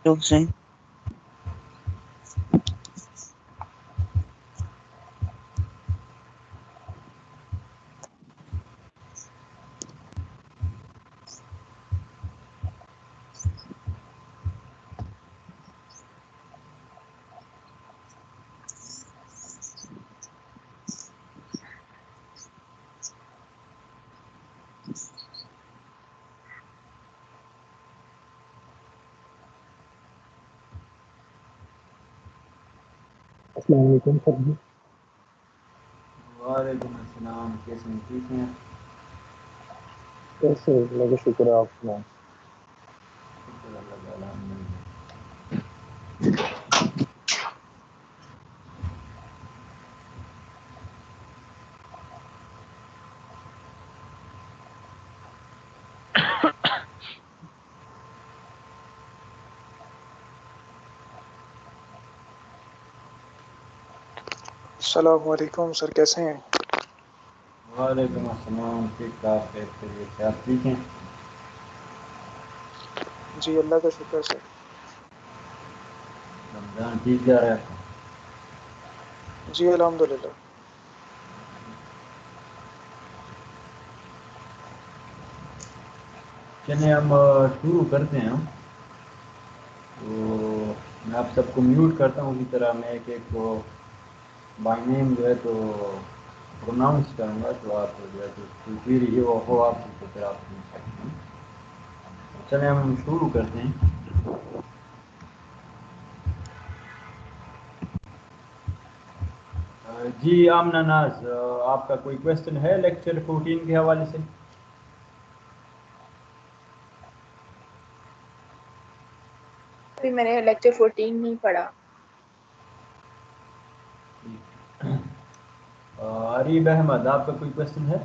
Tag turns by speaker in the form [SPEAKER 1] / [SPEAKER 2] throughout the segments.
[SPEAKER 1] رک جائیں.
[SPEAKER 2] السلام علیکم سر جی.
[SPEAKER 3] وعلیکم السلام. کیسے ہیں؟ ٹھیک ہیں؟
[SPEAKER 2] کیسے؟ اللہ کا شکر ہے. آپ سنائیں.
[SPEAKER 3] شکر اللہ تعالیٰ. الحمدللہ.
[SPEAKER 4] السلام علیکم سر، کیسے ہیں؟
[SPEAKER 3] وعلیکم السلام. ٹھیک ٹھاک ہے. خیریت. آپ ٹھیک ہیں؟
[SPEAKER 4] جی اللہ کا شکر سر.
[SPEAKER 3] رمضان ٹھیک جا رہا ہے آپ کا؟
[SPEAKER 4] جی الحمدللہ.
[SPEAKER 3] چلیں ہم شروع کرتے ہیں. تو میں آپ سب کو میوٹ کرتا ہوں. اسی طرح میں ایک ایک کو بائی نیم جو ہے تو پروناؤنس کروں گا، تو آپ جو ہے تو پھر یہ ہو آپ کو، تو پھر آپ سن سکتے ہیں. چلیں ہم شروع کرتے ہیں. جی آمنہ ناز، آپ کا کوئی کویشچن ہے لیکچر 14 کے حوالے سے؟
[SPEAKER 5] ابھی میں نے لیکچر 14 نہیں پڑھا.
[SPEAKER 3] عریب احمد، آپ کا کوئی کویشچن ہے؟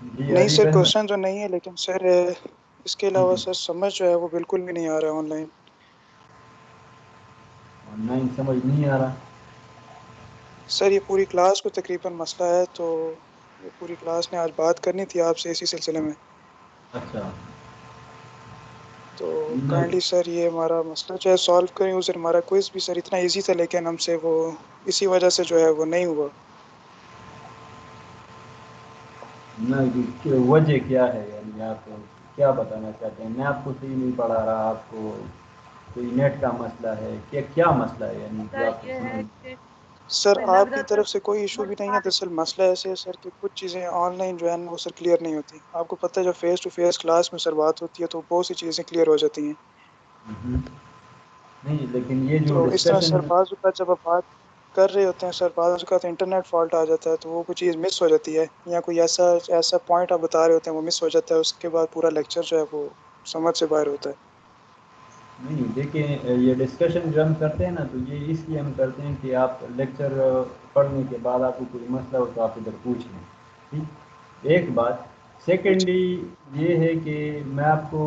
[SPEAKER 3] جی
[SPEAKER 4] نہیں
[SPEAKER 3] عریب
[SPEAKER 4] سر،
[SPEAKER 3] احمد.
[SPEAKER 4] کوشچن تو نہیں ہے، لیکن سر اس کے علاوہ سر سمجھ جو ہے وہ بالکل بھی نہیں آ رہا ہے آن لائن.
[SPEAKER 3] نہیں سمجھ نہیں آ رہا.
[SPEAKER 4] سر یہ پوری کلاس کو تقریباً مسئلہ ہے، تو یہ پوری کلاس نے آج بات کرنی تھی آپ سے اسی سلسلے میں.
[SPEAKER 3] اچھا.
[SPEAKER 4] تو
[SPEAKER 3] نہیں
[SPEAKER 4] کائنڈلی سر یہ ہمارا مسئلہ جو ہے سالو کریں. وہ سر ہمارا کوئز بھی سر اتنا ایزی تھا، لیکن ہم سے وہ اسی وجہ سے جو ہے وہ نہیں ہوا.
[SPEAKER 3] نہیں، وجہ کیا ہے؟ یعنی آپ کیا بتانا چاہتے ہیں؟ میں آپ کو صحیح نہیں پڑھا رہا، آپ کو کوئی نیٹ کا مسئلہ ہے کہ کیا مسئلہ ہے؟ یعنی جو
[SPEAKER 5] سر
[SPEAKER 3] آپ کو
[SPEAKER 5] یہ ہے
[SPEAKER 3] سمجھ.
[SPEAKER 5] کہ
[SPEAKER 4] سر
[SPEAKER 5] ہمیں لگ
[SPEAKER 4] آپ
[SPEAKER 5] رہا
[SPEAKER 4] کی
[SPEAKER 5] تھا
[SPEAKER 4] طرف سے کوئی ایشو بھی نہیں ہے. دراصل مسئلہ ایسے ہے سر کہ کچھ چیزیں آن لائن جو ہے نا وہ سر کلیئر نہیں ہوتی. آپ کو پتہ ہے جب فیس ٹو فیس کلاس میں سر بات ہوتی ہے تو بہت سی چیزیں کلیئر ہو جاتی ہیں.
[SPEAKER 3] نہیں لیکن یہ جو
[SPEAKER 4] تو اس طرح
[SPEAKER 3] ڈسکشن.
[SPEAKER 4] سر بعض اوقات جب آپ بات کر رہے ہوتے ہیں سر، بعض اوقات انٹرنیٹ فالٹ آ جاتا ہے تو وہ کوئی چیز مس ہو جاتی ہے، یا کوئی ایسا پوائنٹ آپ بتا رہے ہوتے ہیں وہ مس ہو جاتا ہے. اس کے بعد پورا لیکچر جو ہے وہ سمجھ سے باہر ہوتا ہے.
[SPEAKER 3] نہیں دیکھیں، یہ ڈسکشن جو ہم کرتے ہیں نا، تو یہ اس لیے ہم کرتے ہیں کہ آپ لیکچر پڑھنے کے بعد آپ کو کوئی مسئلہ ہو تو آپ ادھر پوچھ لیں. ٹھیک، ایک بات. سیکنڈلی یہ ہے کہ میں آپ کو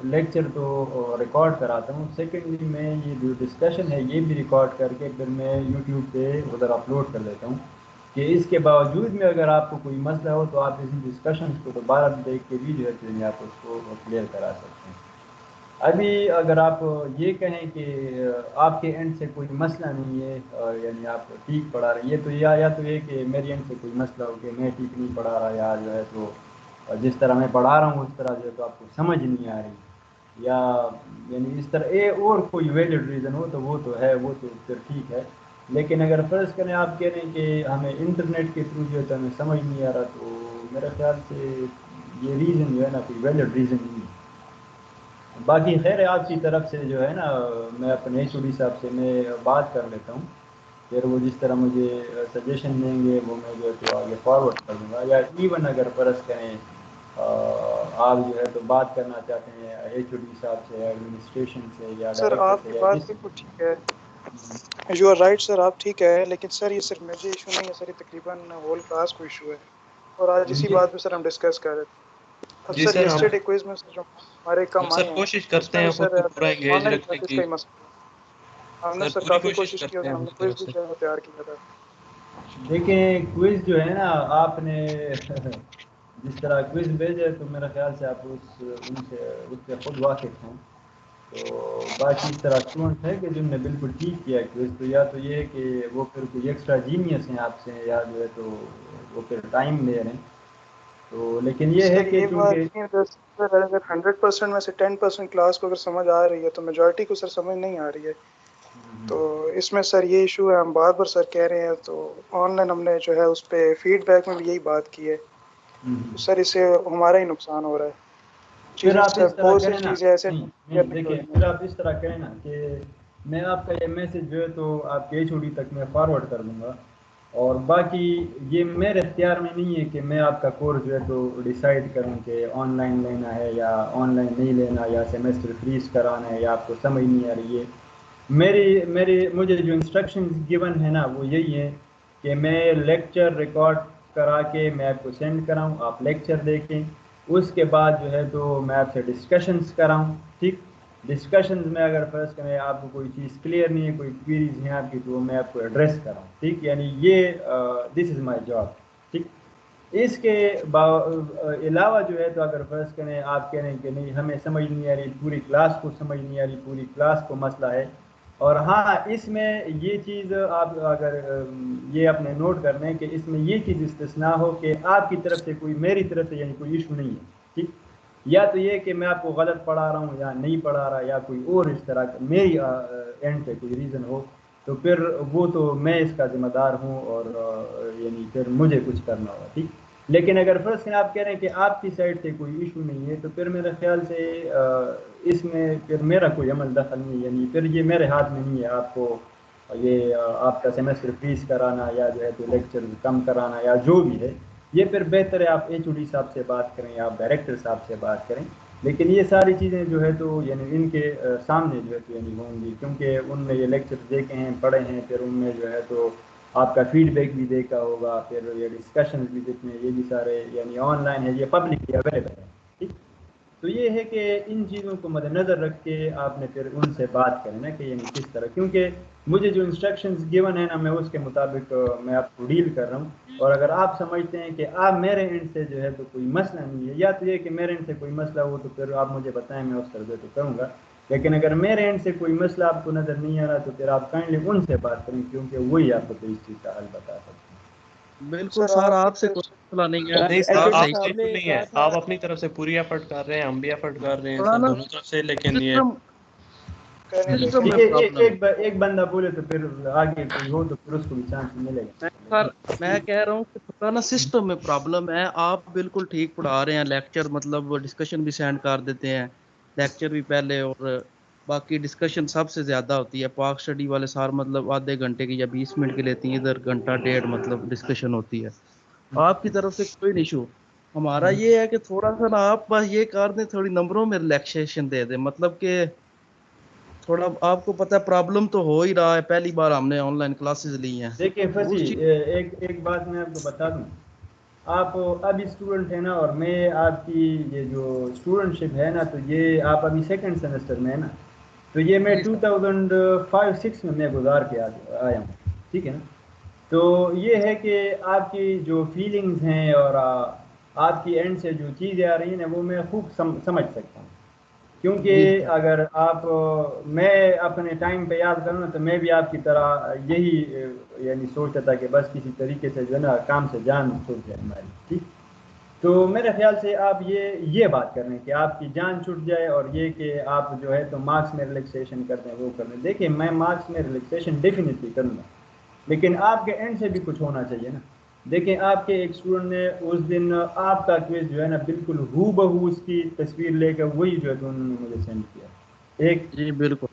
[SPEAKER 3] لیکچر تو ریکارڈ کراتا ہوں. سیکنڈلی میں یہ جو ڈسکشن ہے یہ بھی ریکارڈ کر کے پھر میں یوٹیوب پہ ادھر اپلوڈ کر دیتا ہوں، کہ اس کے باوجود میں اگر آپ کو کوئی مسئلہ ہو تو آپ اسی ڈسکشن کو دوبارہ دیکھ کے بھی جو ہے آپ اس کو کلیئر کرا سکتے ہیں. ابھی اگر آپ یہ کہیں کہ آپ کے اینڈ سے کوئی مسئلہ نہیں ہے، یعنی آپ ٹھیک پڑھا رہے ہیں، یہ تو یا تو یہ کہ میری اینڈ سے کوئی مسئلہ ہو کہ میں ٹھیک نہیں پڑھا رہا، یا جو ہے تو جس طرح میں پڑھا رہا ہوں اس طرح جو ہے تو آپ کو سمجھ نہیں آ رہی، یا یعنی اس طرح اور کوئی ویلڈ ریزن ہو تو وہ تو ہے، وہ تو پھر ٹھیک ہے. لیکن اگر فرض کریں آپ کہہ رہے ہیں کہ ہمیں انٹرنیٹ کے تھرو جو ہے تو ہمیں سمجھ نہیں آ رہا، تو میرا خیال سے یہ ریزن جو ہے نا کوئی ویلڈ ریزن نہیں ہے. باقی خیر ہے، آپ کی طرف سے جو ہے نا میں اپنے ایچ او ڈی صاحب سے میں بات کر لیتا ہوں، پھر وہ جس طرح مجھے سجیشن دیں گے وہ میں جو ہے تو آگے فارورڈ کر دوں گا. یا ایون اگر فرض کریں آپ جو ہے تو بات کرنا چاہتے ہیں ایچ او ڈی صاحب سے، ایڈمنسٹریشن سے، یا
[SPEAKER 4] سر
[SPEAKER 3] ڈائریکٹر
[SPEAKER 4] آپ
[SPEAKER 3] سے،
[SPEAKER 4] کی
[SPEAKER 3] یا
[SPEAKER 4] بات
[SPEAKER 3] جس.
[SPEAKER 4] بالکل ٹھیک ہے. یو آر رائٹ سر، آپ ٹھیک ہے، لیکن سر یہ صرف مجھے ایشو نہیں ہے سر، یہ تقریباً ہول کلاس کو ایشو ہے. اور آج اسی
[SPEAKER 3] یہ
[SPEAKER 4] بات پہ سر ہم ڈسکس کر رہے تھے.
[SPEAKER 1] جی
[SPEAKER 4] سر
[SPEAKER 1] سر
[SPEAKER 4] یسٹرڈے کوئز میں سر ہمارے کم
[SPEAKER 1] ہم
[SPEAKER 4] آئے
[SPEAKER 1] سر
[SPEAKER 4] ہیں
[SPEAKER 1] کوشش
[SPEAKER 4] اس
[SPEAKER 1] کرتے
[SPEAKER 4] میں
[SPEAKER 1] ہیں
[SPEAKER 4] بھی
[SPEAKER 1] خود
[SPEAKER 4] سر
[SPEAKER 1] کو پورا
[SPEAKER 4] آن
[SPEAKER 1] انگیج
[SPEAKER 4] لائن
[SPEAKER 1] رکھنے
[SPEAKER 4] کلاسز
[SPEAKER 1] کی.
[SPEAKER 4] کا ہی مسئلہ ہم نے
[SPEAKER 1] سر
[SPEAKER 4] سر
[SPEAKER 1] پوری
[SPEAKER 4] کافی
[SPEAKER 1] کوشش
[SPEAKER 4] کوشش کی
[SPEAKER 1] کرتے
[SPEAKER 4] اور
[SPEAKER 1] ہیں
[SPEAKER 4] ہم نے
[SPEAKER 1] اپنی
[SPEAKER 4] کوئز
[SPEAKER 1] طرف
[SPEAKER 4] بھی
[SPEAKER 1] سے.
[SPEAKER 4] جو ہے تیار کیا تھا.
[SPEAKER 3] دیکھیں کوئز جو ہے نا آپ نے جس طرح کوئز بھیجے تو میرا خیال سے آپ اس سے خود واقف ہیں. تو باقی اس طرح اسٹوڈنٹس ہیں کہ جن نے بالکل ٹھیک کیا ہے کوئز تو یا تو یہ کہ وہ پھر کوئی ایکسٹرا جینیس ہیں آپ سے یا جو ہے تو وہ پھر ٹائم لے رہے ہیں. تو لیکن یہ ہے
[SPEAKER 4] سر
[SPEAKER 3] کہ
[SPEAKER 4] یہ بات
[SPEAKER 3] چونکہ
[SPEAKER 4] نہیں ہے سر اگر 100% میں سے 10% کلاس کو اگر سمجھ آ رہی ہے تو میجورٹی کو سر سمجھ نہیں آ رہی ہے. تو اس میں سر یہ ایشو ہے, ہم بار بار سر کہہ رہے ہیں. تو آن لائن ہم نے جو ہے اس پہ فیڈ بیک میں بھی یہی بات کی ہے. تو سر اس سے ہمارا ہی نقصان ہو رہا ہے.
[SPEAKER 3] پھر
[SPEAKER 4] چیزیں
[SPEAKER 3] آپ
[SPEAKER 4] سر
[SPEAKER 3] اس طرح
[SPEAKER 4] بہت سی
[SPEAKER 3] کریں نا,
[SPEAKER 4] چیزیں ایسے
[SPEAKER 3] نہیں
[SPEAKER 4] نہیں ہو
[SPEAKER 3] دیکھیں
[SPEAKER 4] رہی ہیں.
[SPEAKER 3] پھر آپ اس طرح کریں نا کہ میں آپ کا یہ میسج جو ہے تو آپ کے HOD تک میں فارورڈ کر دوں گا, اور باقی یہ میرے اختیار میں نہیں ہے کہ میں آپ کا کورس جو ہے تو ڈیسائیڈ کروں کہ آن لائن لینا ہے یا آن لائن نہیں لینا یا سیمیسٹر فریز کرانا ہے یا آپ کو سمجھ نہیں آ رہی ہے. مجھے جو انسٹرکشنز گیون ہے نا وہ یہی ہے کہ میں لیکچر ریکارڈ کرا کے میں آپ کو سینڈ کراؤں, آپ لیکچر دیکھیں, اس کے بعد جو ہے تو میں آپ سے ڈسکشنز کراؤں. ٹھیک, ڈسکشنز میں اگر فرض کریں آپ کو کوئی چیز کلیئر نہیں ہے, کوئی کویریز ہیں آپ کی, تو میں آپ کو ایڈریس کراؤں. ٹھیک, یعنی یہ دس از مائی جاب. ٹھیک, اس کے علاوہ جو ہے تو اگر فرض کریں آپ کہہ رہے ہیں کہ نہیں ہمیں سمجھ نہیں آ رہی, پوری کلاس کو سمجھ نہیں آ رہی, پوری کلاس کو مسئلہ ہے. اور ہاں اس میں یہ چیز آپ اگر یہ اپنے نوٹ کر لیں کہ اس میں یہ چیز استثناء ہو کہ آپ کی طرف سے کوئی میری طرف سے یعنی کوئی ایشو نہیں ہے. ٹھیک, یا تو یہ کہ میں آپ کو غلط پڑھا رہا ہوں یا نہیں پڑھا رہا یا کوئی اور اس طرح میری اینڈ پہ کوئی ریزن ہو, تو پھر وہ تو میں اس کا ذمہ دار ہوں اور یعنی پھر مجھے کچھ کرنا ہوگا. ٹھیک, لیکن اگر فرض کریں آپ کہہ رہے ہیں کہ آپ کی سائڈ سے کوئی ایشو نہیں ہے تو پھر میرے خیال سے اس میں پھر میرا کوئی عمل دخل نہیں ہے. یعنی پھر یہ میرے ہاتھ میں نہیں ہے آپ کو یہ آپ کا سیمیسٹر فیس کرانا یا جو ہے تو لیکچر کم کرانا یا جو بھی ہے. یہ پھر بہتر ہے آپ HOD صاحب سے بات کریں یا آپ ڈائریکٹر صاحب سے بات کریں. لیکن یہ ساری چیزیں جو ہے تو یعنی ان کے سامنے جو ہے تو یعنی ہوں گی, کیونکہ ان نے یہ لیکچر دیکھے ہیں, پڑھے ہیں, پھر ان میں جو ہے تو آپ کا فیڈ بیک بھی دیکھا ہوگا, پھر یہ ڈسکشن بھی دیکھنے ہیں, یہ بھی سارے یعنی آن لائن ہے, یہ پبلکلی اویلیبل ہے. ٹھیک, تو یہ ہے کہ ان چیزوں کو مد نظر رکھ کے آپ نے پھر ان سے بات کرنا کہ یعنی کس طرح, کیونکہ مجھے جو انسٹرکشنز گیون ہے نا میں اس کے مطابق میں آپ کو ڈیل کر رہا ہوں. اور اگر آپ سمجھتے ہیں کہ آپ میرے اینڈ سے جو ہے تو کوئی مسئلہ نہیں ہے, یا تو یہ کہ میرے اینڈ سے کوئی مسئلہ ہو تو پھر آپ مجھے بتائیں, میں اس طرح تو کروں گا. لیکن اگر میرے اینڈ سے کوئی مسئلہ آپ کو نظر نہیں آ رہا تو پھر آپ کائنڈلی ان سے بات کریں, کیونکہ وہی آپ کو اس چیز کا حل بتا سکتے ہیں.
[SPEAKER 1] بالکل
[SPEAKER 4] سر
[SPEAKER 1] سر,
[SPEAKER 4] آپ
[SPEAKER 1] آپ سے کوئی مسئلہ نہیں ہے,
[SPEAKER 6] نہیں سر
[SPEAKER 1] آپ
[SPEAKER 6] آپ
[SPEAKER 1] صحیح
[SPEAKER 6] سے
[SPEAKER 1] سے
[SPEAKER 6] ایشو نہیں ہے, آپ اپنی طرف سے پوری ایفرٹ کر رہے ہیں, ہم بھی ایفرٹ کر رہے ہیں
[SPEAKER 1] تھوڑا
[SPEAKER 6] سر
[SPEAKER 1] نا
[SPEAKER 6] دونوں طرف سے. لیکن یہ
[SPEAKER 1] سسٹم
[SPEAKER 4] کہنے دیں
[SPEAKER 1] سسٹم
[SPEAKER 4] کہنے
[SPEAKER 1] میں
[SPEAKER 4] دیں.
[SPEAKER 1] پرابلم ہے.
[SPEAKER 3] ایک بندہ بولے تو پھر آگے کوئی ہو تو پھر اس کو بھی چانس ملے گا.
[SPEAKER 1] سر میں کہہ رہا ہوں کہ تھوڑا نا سسٹم میں پرابلم ہے. آپ بالکل ٹھیک پڑھا رہے ہیں, لیکچر مطلب ڈسکشن بھی سینڈ کر دیتے ہیں, لیکچر بھی پہلے, اور باقی ڈسکشن سب سے زیادہ ہوتی ہے. پاک اسٹڈی والے سار مطلب آدھے گھنٹے کی یا 20 منٹ کی لیتی ہیں, ادھر گھنٹہ ڈیڑھ مطلب ڈسکشن ہوتی ہے. آپ کی طرف سے کوئی ایشو, ہمارا یہ ہے کہ تھوڑا سا نا آپ بس یہ کر دیں, تھوڑی نمبروں میں ریلیکسیشن دے دیں, مطلب کہ تھوڑا آپ کو پتہ ہے پرابلم تو ہو ہی رہا ہے. پہلی بار ہم نے آن لائن کلاسز لی ہیں.
[SPEAKER 3] دیکھیں
[SPEAKER 1] تو
[SPEAKER 3] فصیح
[SPEAKER 1] اس چیز
[SPEAKER 3] ایک بات میں آپ کو بتا دوں, آپ ابھی اسٹوڈنٹ ہیں نا, اور میں آپ کی یہ جو اسٹوڈنٹ شپ ہے نا تو یہ آپ ابھی سیکنڈ سیمسٹر میں ہے نا, تو یہ میں
[SPEAKER 1] جی سر
[SPEAKER 3] 2005-06 میں گزار کے آیا ہوں. ٹھیک ہے نا, تو یہ ہے کہ آپ کی جو فیلنگز ہیں اور آپ کی اینڈ سے جو چیزیں آ رہی ہیں نا وہ میں خوب سمجھ سکتا ہوں.
[SPEAKER 1] جی
[SPEAKER 3] کیونکہ
[SPEAKER 1] سر
[SPEAKER 3] اگر آپ میں اپنے ٹائم پہ یاد کروں تو میں بھی آپ کی طرح یہی یعنی سوچتا تھا کہ بس کسی طریقے سے جو ہے نا کام سے جان چھوٹ جائے ہماری. ٹھیک, تو میرے خیال سے آپ یہ بات کر رہے ہیں کہ آپ کی جان چھوٹ جائے, اور یہ کہ آپ جو ہے تو مارکس میں ریلیکسیشن کرتے ہیں وہ کر رہے ہیں. دیکھیں میں مارکس میں ریلیکسیشن ڈیفینیٹلی کروں گا, لیکن آپ کے اینڈ سے بھی کچھ ہونا چاہیے نا. دیکھیں آپ کے ایک اسٹوڈنٹ نے اس دن آپ کا کویز جو ہے نا بالکل ہو بہو اس کی تصویر لے کر وہی جو ہے تو انہوں نے مجھے سینڈ کیا. ایک
[SPEAKER 1] جی بالکل.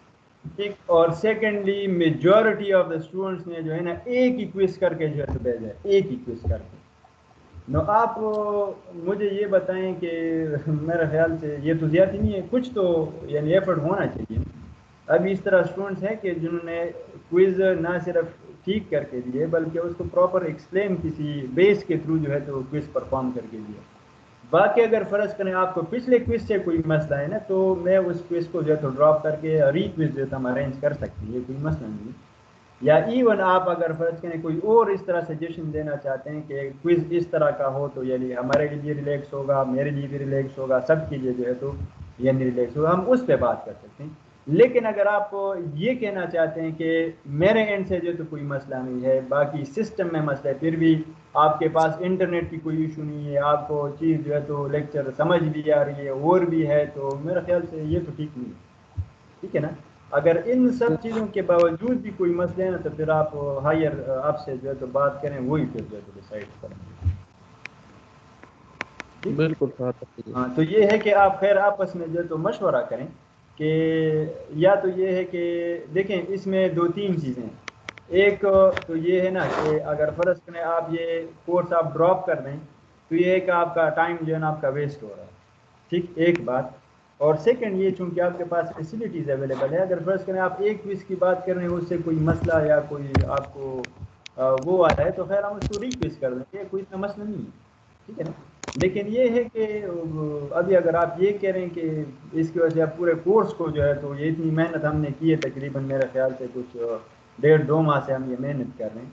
[SPEAKER 3] ٹھیک, اور secondly majority of the students نے جو ہے نا ایک ہی کوئز کر کے جو ہے تو بھیجا ہے, ایک ہی کوئز کر کے. نو آپ مجھے یہ بتائیں کہ میرے خیال سے یہ تو زیادہ نہیں ہے, کچھ تو یعنی ایفرٹ ہونا چاہیے. ابھی اس طرح اسٹوڈنٹس ہیں کہ جنہوں نے کوئز نہ صرف ٹھیک کر کے دیے بلکہ اس کو پراپر ایکسپلین کسی بیس کے تھرو جو ہے تو کوئز پرفارم کر کے دیا. باقی اگر فرض کریں آپ کو پچھلے کوئز سے کوئی مسئلہ ہے نا تو میں اس کوئز کو جو ہے تو ڈراپ کر کے ری کوئز جو ہے ہم ارینج کر سکتے ہیں، یہ کوئی مسئلہ نہیں. یا ایون آپ اگر فرض کریں کوئی اور اس طرح سجیشن دینا چاہتے ہیں کہ کوئز اس طرح کا ہو تو یعنی ہمارے لیے ریلیکس ہوگا، میرے لیے بھی ریلیکس ہوگا، سب کے لیے جو ہے تو یعنی ریلیکس ہوگا، ہم اس پہ بات کر سکتے ہیں. لیکن اگر آپ یہ کہنا چاہتے ہیں کہ میرے اینڈ سے جو تو کوئی مسئلہ نہیں ہے، باقی سسٹم میں مسئلہ ہے، پھر بھی آپ کے پاس انٹرنیٹ کی کوئی ایشو نہیں ہے، آپ کو چیز جو ہے تو لیکچر سمجھ بھی آ رہی ہے اور بھی ہے، تو میرا خیال سے یہ تو ٹھیک نہیں ہے. ٹھیک ہے نا. اگر ان سب چیزوں کے باوجود بھی کوئی مسئلہ ہے نا تو پھر آپ ہائر آپ سے جو ہے تو بات کریں، وہی پھر جو ہے تو ڈیسائیڈ کریں.
[SPEAKER 1] بالکل
[SPEAKER 3] ہاں تو یہ ہے کہ آپ خیر آپس میں جو ہے تو مشورہ کریں کہ یا تو یہ ہے کہ دیکھیں اس میں دو تین چیزیں ہیں. ایک تو یہ ہے نا کہ اگر فرض کریں آپ یہ کورس آپ ڈراپ کر دیں تو یہ ہے کہ آپ کا ٹائم جو ہے نا آپ کا ویسٹ ہو رہا ہے. ٹھیک، ایک بات. اور سیکنڈ یہ چونکہ آپ کے پاس فیسلٹیز اویلیبل ہے، اگر فرض کریں آپ ایک کوئز کی بات کر رہے ہیں اس سے کوئی مسئلہ یا کوئی آپ کو وہ آتا ہے تو خیر ہم اس کو ریکویسٹ کر دیں گے، کوئی اتنا مسئلہ نہیں ہے. ٹھیک ہے نا. لیکن یہ ہے کہ ابھی اگر آپ یہ کہہ رہے ہیں کہ اس کی وجہ سے آپ پورے کورس کو جو ہے تو یہ اتنی محنت ہم نے کی ہے، تقریباً میرا خیال سے کچھ 1.5-2 ماہ سے ہم یہ محنت کر رہے ہیں،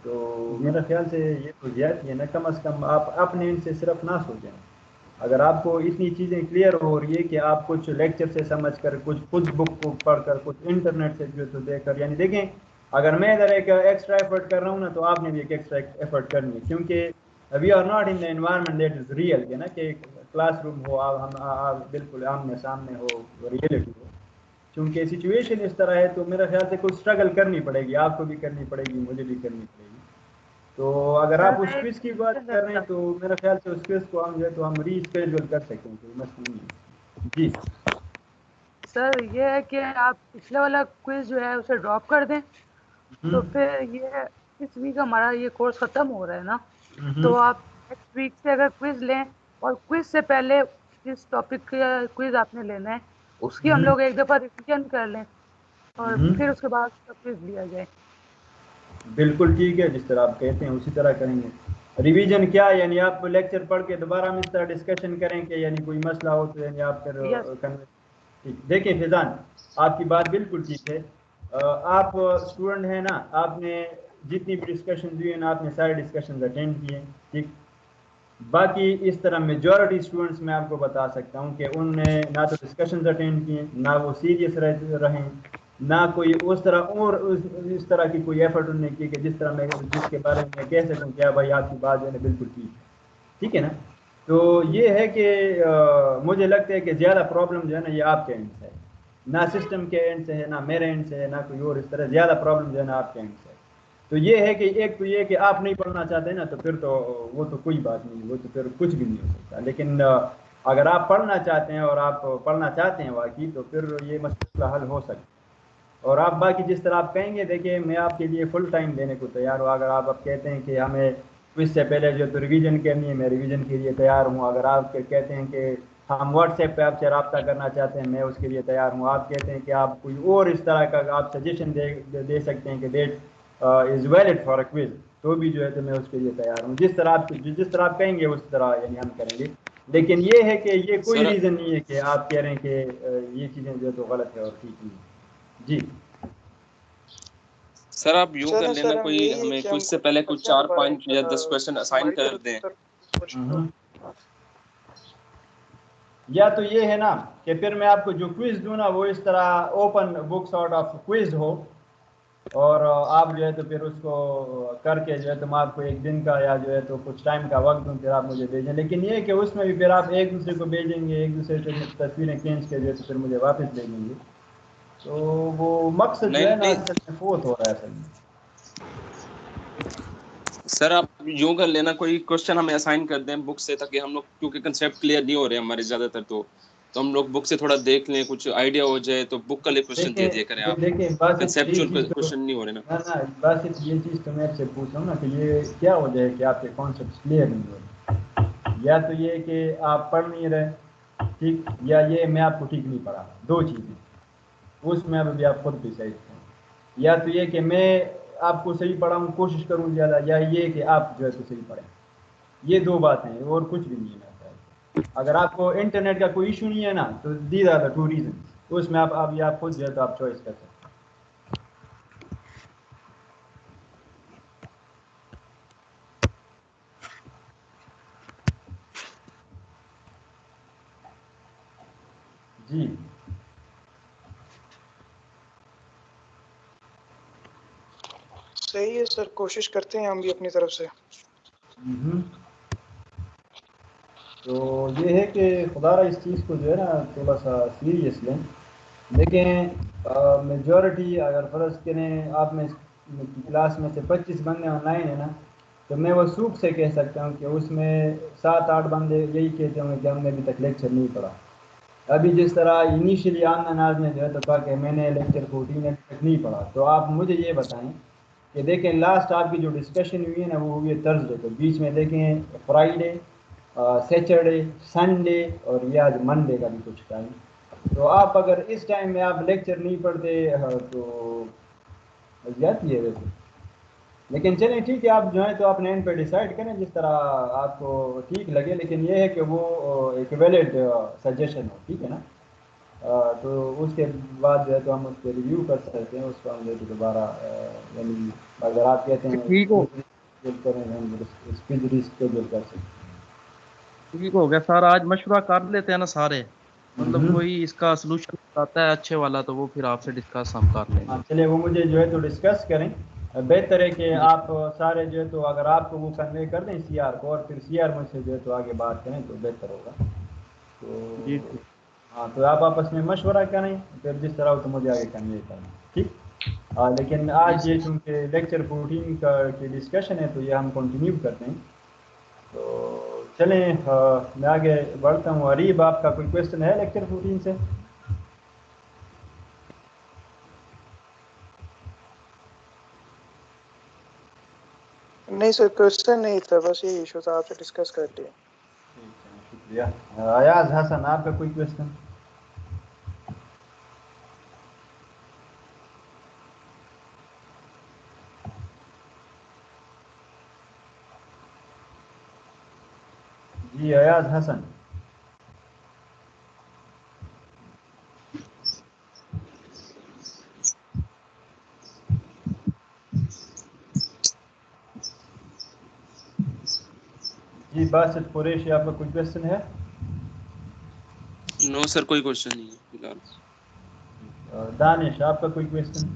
[SPEAKER 3] تو میرا خیال سے یہ تو زیادتی ہے نا. کم از کم آپ اپنے ان سے صرف نہ سوچیں. اگر آپ کو اتنی چیزیں کلیئر ہو رہی ہے کہ آپ کچھ لیکچر سے سمجھ کر، کچھ خود بک کو پڑھ کر، کچھ انٹرنیٹ سے جو تو دیکھ کر، یعنی دیکھیں اگر میں ادھر ایک ایکسٹرا ایفرٹ کر رہا ہوں نا تو آپ نے بھی ایک ایکسٹرا ایفرٹ کرنی ہے، کیونکہ we are not in the environment that is real, کہ نا کہ کلاس روم ہو ہم بالکل آمنے سامنے ہو، ریئلٹی ہو. چونکہ سچویشن اس طرح ہے تو میرا خیال سے کچھ اسٹرگل کرنی پڑے گی، آپ کو بھی کرنی پڑے گی، مجھے بھی کرنی پڑے گی. تو اگر
[SPEAKER 7] سر
[SPEAKER 3] آپ
[SPEAKER 7] میں
[SPEAKER 3] اس
[SPEAKER 7] ایک
[SPEAKER 3] کوئز کی بات کر رہے ہیں تو میرا خیال سے اس کوئز کو ہم جو ہے تو ہم ری اسکیجول کر سکتے ہیں، کوئی مسئلہ نہیں ہے. جی
[SPEAKER 7] سر یہ ہے کہ آپ پچھلے والا کوئز جو ہے اسے ڈراپ کر دیں، تو پھر یہ اس ویک ہمارا یہ کورس ختم ہو رہا ہے نا، تو آپ نیکسٹ ویک سے اگر کوئز لیں، اور کوئز سے پہلے جس ٹاپک کا کوئز آپ نے لینا ہے اس کی ہم لوگ ایک دفعہ ریویژن کر لیں، اور پھر اس کے بعد کوئز لیا جائے.
[SPEAKER 3] بالکل ٹھیک ہے، جس طرح آپ کہتے ہیں اسی طرح کریں گے. ریویژن کیا یعنی آپ لیکچر پڑھ کے دوبارہ ہم اس طرح ڈسکشن کریں کہ یعنی کوئی مسئلہ ہو تو یعنی آپ پھر
[SPEAKER 7] یس.
[SPEAKER 3] دیکھیں فیضان آپ کی بات بالکل ٹھیک ہے. آپ اسٹوڈنٹ ہیں نا، آپ نے جتنی بھی ڈسکشن ہوئی ہیں نا آپ نے سارے ڈسکشن اٹینڈ کیے. ٹھیک، باقی اس طرح میجورٹی اسٹوڈنٹس میں آپ کو بتا سکتا ہوں کہ ان نے نہ تو ڈسکشنز اٹینڈ کیے، نہ وہ سیریس رہیں، نہ کوئی اس طرح اور اس طرح کی کوئی ایفرٹ انہوں نے کی کہ جس طرح میں جس کے بارے میں کہہ سکوں کہ بھائی آپ کی بات جو ہے بالکل ٹھیک ہے. ٹھیک ہے نا. تو یہ ہے کہ مجھے لگتا ہے کہ زیادہ پرابلم جو ہے نا یہ آپ کے اینڈ سے ہے، نہ سسٹم کے اینڈ سے ہے، نہ میرے اینڈ سے ہے، نہ کوئی اور. اس طرح زیادہ پرابلم جو ہے نا آپ کے اینڈ سے ہے. تو یہ ہے کہ ایک تو یہ کہ آپ نہیں پڑھنا چاہتے نا تو پھر تو وہ تو کوئی بات نہیں، وہ تو پھر کچھ بھی نہیں ہو سکتا. لیکن اگر آپ پڑھنا چاہتے ہیں اور آپ پڑھنا چاہتے ہیں واقعی تو پھر یہ مسئلہ حل ہو سکتا ہے. اور آپ باقی جس طرح آپ کہیں گے دیکھیں میں آپ کے لیے فل ٹائم دینے کو تیار ہوں. اگر آپ اب کہتے ہیں کہ ہمیں اس سے پہلے جو تو ریویژن کرنی ہے، میں ریویژن کے لیے تیار ہوں. اگر آپ کہتے ہیں کہ ہم واٹس ایپ پہ آپ سے رابطہ کرنا چاہتے ہیں، میں اس کے لیے تیار ہوں. آپ کہتے ہیں کہ آپ کوئی اور اس طرح کا آپ سجیشن دے سکتے ہیں کہ that is valid for a quiz, تو بھی جو ہے تو میں اس کے لیے تیار ہوں. جس طرح آپ کہیں گے اس طرح یعنی ہم کریں گے. لیکن یہ ہے کہ یہ کوئی
[SPEAKER 6] سر
[SPEAKER 3] ریزن نہیں ہے کہ آپ کہہ رہے ہیں کہ یہ چیزیں جو ہے تو غلط ہے اور ٹھیک نہیں ہے. جی
[SPEAKER 6] سر آپ یوں کر
[SPEAKER 4] چلیں
[SPEAKER 6] لینا،
[SPEAKER 4] سر ہم
[SPEAKER 6] کوئی
[SPEAKER 4] یہی ہے
[SPEAKER 6] ہمیں
[SPEAKER 4] کہ ہم
[SPEAKER 6] کچھ سے پہلے
[SPEAKER 4] کوشش
[SPEAKER 6] کچھ
[SPEAKER 4] کرتے ہیں
[SPEAKER 6] 4
[SPEAKER 4] دوبارہ
[SPEAKER 6] 5 یا 10 کویشچن اسائن
[SPEAKER 4] ہماری
[SPEAKER 6] کر
[SPEAKER 4] طرف
[SPEAKER 6] دیں.
[SPEAKER 4] سے کوشش کریں.
[SPEAKER 3] یا تو یہ ہے نا کہ پھر میں آپ کو جو کوئز دوں نا وہ اس طرح open book sort of quiz ہو، اور آپ جو ہے تو پھر اس کو کر کے جو ہے تو میں آپ کو ایک دن کا یا جو ہے تو کچھ ٹائم کا وقت دوں، پھر آپ مجھے بھیجیں. لیکن یہ کہ اس میں بھی پھر آپ ایک دوسرے کو بھیجیں گے، ایک دوسرے سے تصویریں کھینچ کے جو ہے تو پھر مجھے واپس بھیجیں گے. تو وہ مقصد جو ہے
[SPEAKER 6] نہیں
[SPEAKER 3] نا
[SPEAKER 6] نہیں
[SPEAKER 3] اصل میں فوت ہو رہا ہے اصل میں.
[SPEAKER 6] سر آپ یوں کر لینا، کوئی کوشچن ہمیں اسائن کر دیں بک سے، تاکہ ہم لوگ کیونکہ کنسیپٹ کلیئر نہیں ہو رہے ہمارے زیادہ تر، تو ہم لوگ بک سے تھوڑا دیکھ لیں، کچھ آئیڈیا ہو جائے تو بک کا لے کوشچن دے دیا کریں. آپ
[SPEAKER 3] دیکھیں بس یہی
[SPEAKER 6] کنسیپچل
[SPEAKER 3] چیز تو
[SPEAKER 6] کوشچن نہیں ہو رہے نا.
[SPEAKER 3] نہ بس یہ چیز تو میں آپ سے پوچھ رہا ہوں نا کہ یہ کیا ہو جائے کہ آپ کے کانسیپٹ کلیئر نہیں ہو رہے. یا تو یہ کہ آپ پڑھ نہیں رہے، ٹھیک، یا یہ میں آپ کو ٹھیک نہیں پڑھا. دو چیزیں اس میں ابھی آپ خود ڈیسائڈ کریں. یا تو یہ کہ میں آپ کو صحیح پڑھاؤں، کوشش کروں زیادہ، یا یہ کہ آپ جو ہے تو صحیح پڑھیں. یہ دو باتیں ہیں اور کچھ بھی نہیں ہے. اگر آپ کو انٹرنیٹ کا کوئی ایشو نہیں ہے نا تو دیز آر دا 2 ریزنس. تو اس میں آپ ابھی آپ خود جو ہے تو آپ چوائس کر سکتے ہیں. جی
[SPEAKER 4] صحیح ہے سر, کوشش کرتے ہیں ہم بھی اپنی طرف سے.
[SPEAKER 3] تو یہ ہے کہ خدا را اس چیز کو جو ہے نا تھوڑا سا سیریس لیں. لیکن میجورٹی اگر فرض کریں آپ میں کلاس میں سے 25 بندے آن لائن ہیں نا, تو میں وہ سوکھ سے کہہ سکتا ہوں کہ اس میں 7-8 بندے یہی کہتے ہوں گے کہ ہم نے ابھی تک لیکچر نہیں پڑھا. ابھی جس طرح انیشلی آمنا نے جو ہے تو کہا کہ میں نے لیکچر 14 تک نہیں پڑھا, تو آپ مجھے یہ بتائیں کہ دیکھیں لاسٹ آپ کی جو ڈسکشن ہوئی ہے نا وہ ہوئی ہے تھرسڈے کو, بیچ میں دیکھیں فرائیڈے, سیٹرڈے, سنڈے اور یہ آج منڈے کا بھی کچھ ٹائم. تو آپ اگر اس ٹائم میں آپ لیکچر نہیں پڑھتے تو جاتی ہے ویسے. لیکن چلیں ٹھیک ہے, آپ جو ہے تو آپ اینڈ پہ ڈیسائیڈ کریں جس طرح آپ کو ٹھیک لگے. لیکن یہ ہے کہ وہ ایک ویلڈ سجیشن ہو, ٹھیک ہے نا. تو اس کے بعد جو ہے تو ہم اس پہ ریویو کر سکتے ہیں, اس کو ہم جو ہے دوبارہ یعنی اگر آپ کہتے ہیں
[SPEAKER 1] ٹھیک ہو
[SPEAKER 3] اسپیڈ ریسکیجول کر سکتے ہیں.
[SPEAKER 1] ٹھیک ہو گیا سر, آج مشورہ کر لیتے ہیں نا سارے, مطلب کوئی اس کا سلوشن آتا ہے اچھے والا تو وہ پھر آپ سے ڈسکس ہم کر لیں
[SPEAKER 3] ہاں
[SPEAKER 1] گے.
[SPEAKER 3] چلیے وہ مجھے جو ہے تو ڈسکس کریں. بہتر ہے کہ
[SPEAKER 1] جی
[SPEAKER 3] آپ سارے جو ہے تو اگر آپ کو وہ کنوے کر دیں سی آر کو, اور پھر سی آر مجھ سے جو ہے تو آگے بات کریں تو بہتر ہوگا.
[SPEAKER 1] جی
[SPEAKER 3] تو
[SPEAKER 1] ٹھیک.
[SPEAKER 3] ہاں تو آپ آپس میں مشورہ کریں, پھر جس طرح ہو تو مجھے آگے کنوے کرنا, ٹھیک. لیکن
[SPEAKER 1] جی
[SPEAKER 3] آج
[SPEAKER 1] سر
[SPEAKER 3] یہ چونکہ لیکچر 14 کا کی ڈسکشن ہے تو یہ ہم کنٹینیو کرتے ہیں. تو چلیں میں آگے بڑھتا ہوں. عریب آپ کا کوئی کویشچن ہے لیکچر 14 سے؟
[SPEAKER 4] نہیں سر, کوشچن نہیں تھا, بس یہ ایشو تھا, آپ سے ڈسکس کر لیا.
[SPEAKER 3] شکریہ. ایاز حسن آپ کا کوئی کویشچن؟ جی ایاز حسن. جی باسط قریشی آپ کا کوئی کویشچن ہے؟
[SPEAKER 6] نو سر, کوئی کوشچن نہیں ہے فی الحال.
[SPEAKER 3] دانش آپ کا کوئی کویشچن؟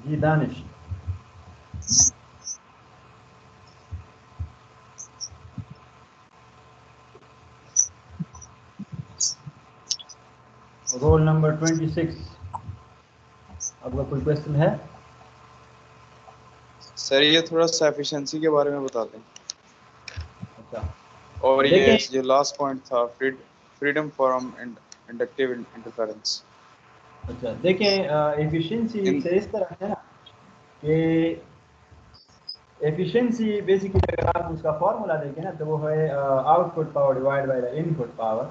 [SPEAKER 3] جی دانش. رول نمبر 26 آپ کا کوئی کویشچن ہے؟
[SPEAKER 8] سر یہ تھوڑا سا ایفیشنسی کے بارے میں بتا دیں.
[SPEAKER 3] اچھا
[SPEAKER 8] اور یہ
[SPEAKER 3] دیکھیں,
[SPEAKER 8] جو لاسٹ پوائنٹ تھا فریڈم فرام انڈکٹیو انٹرفیرنس.
[SPEAKER 3] اچھا دیکھیں ایفیشنسی سے اس طرح ہے نا کہ ایفیشنسی بیسیکلی اگر آپ اس کا فارمولا دیکھیں نا تو وہ ہے output power divide by the in put power.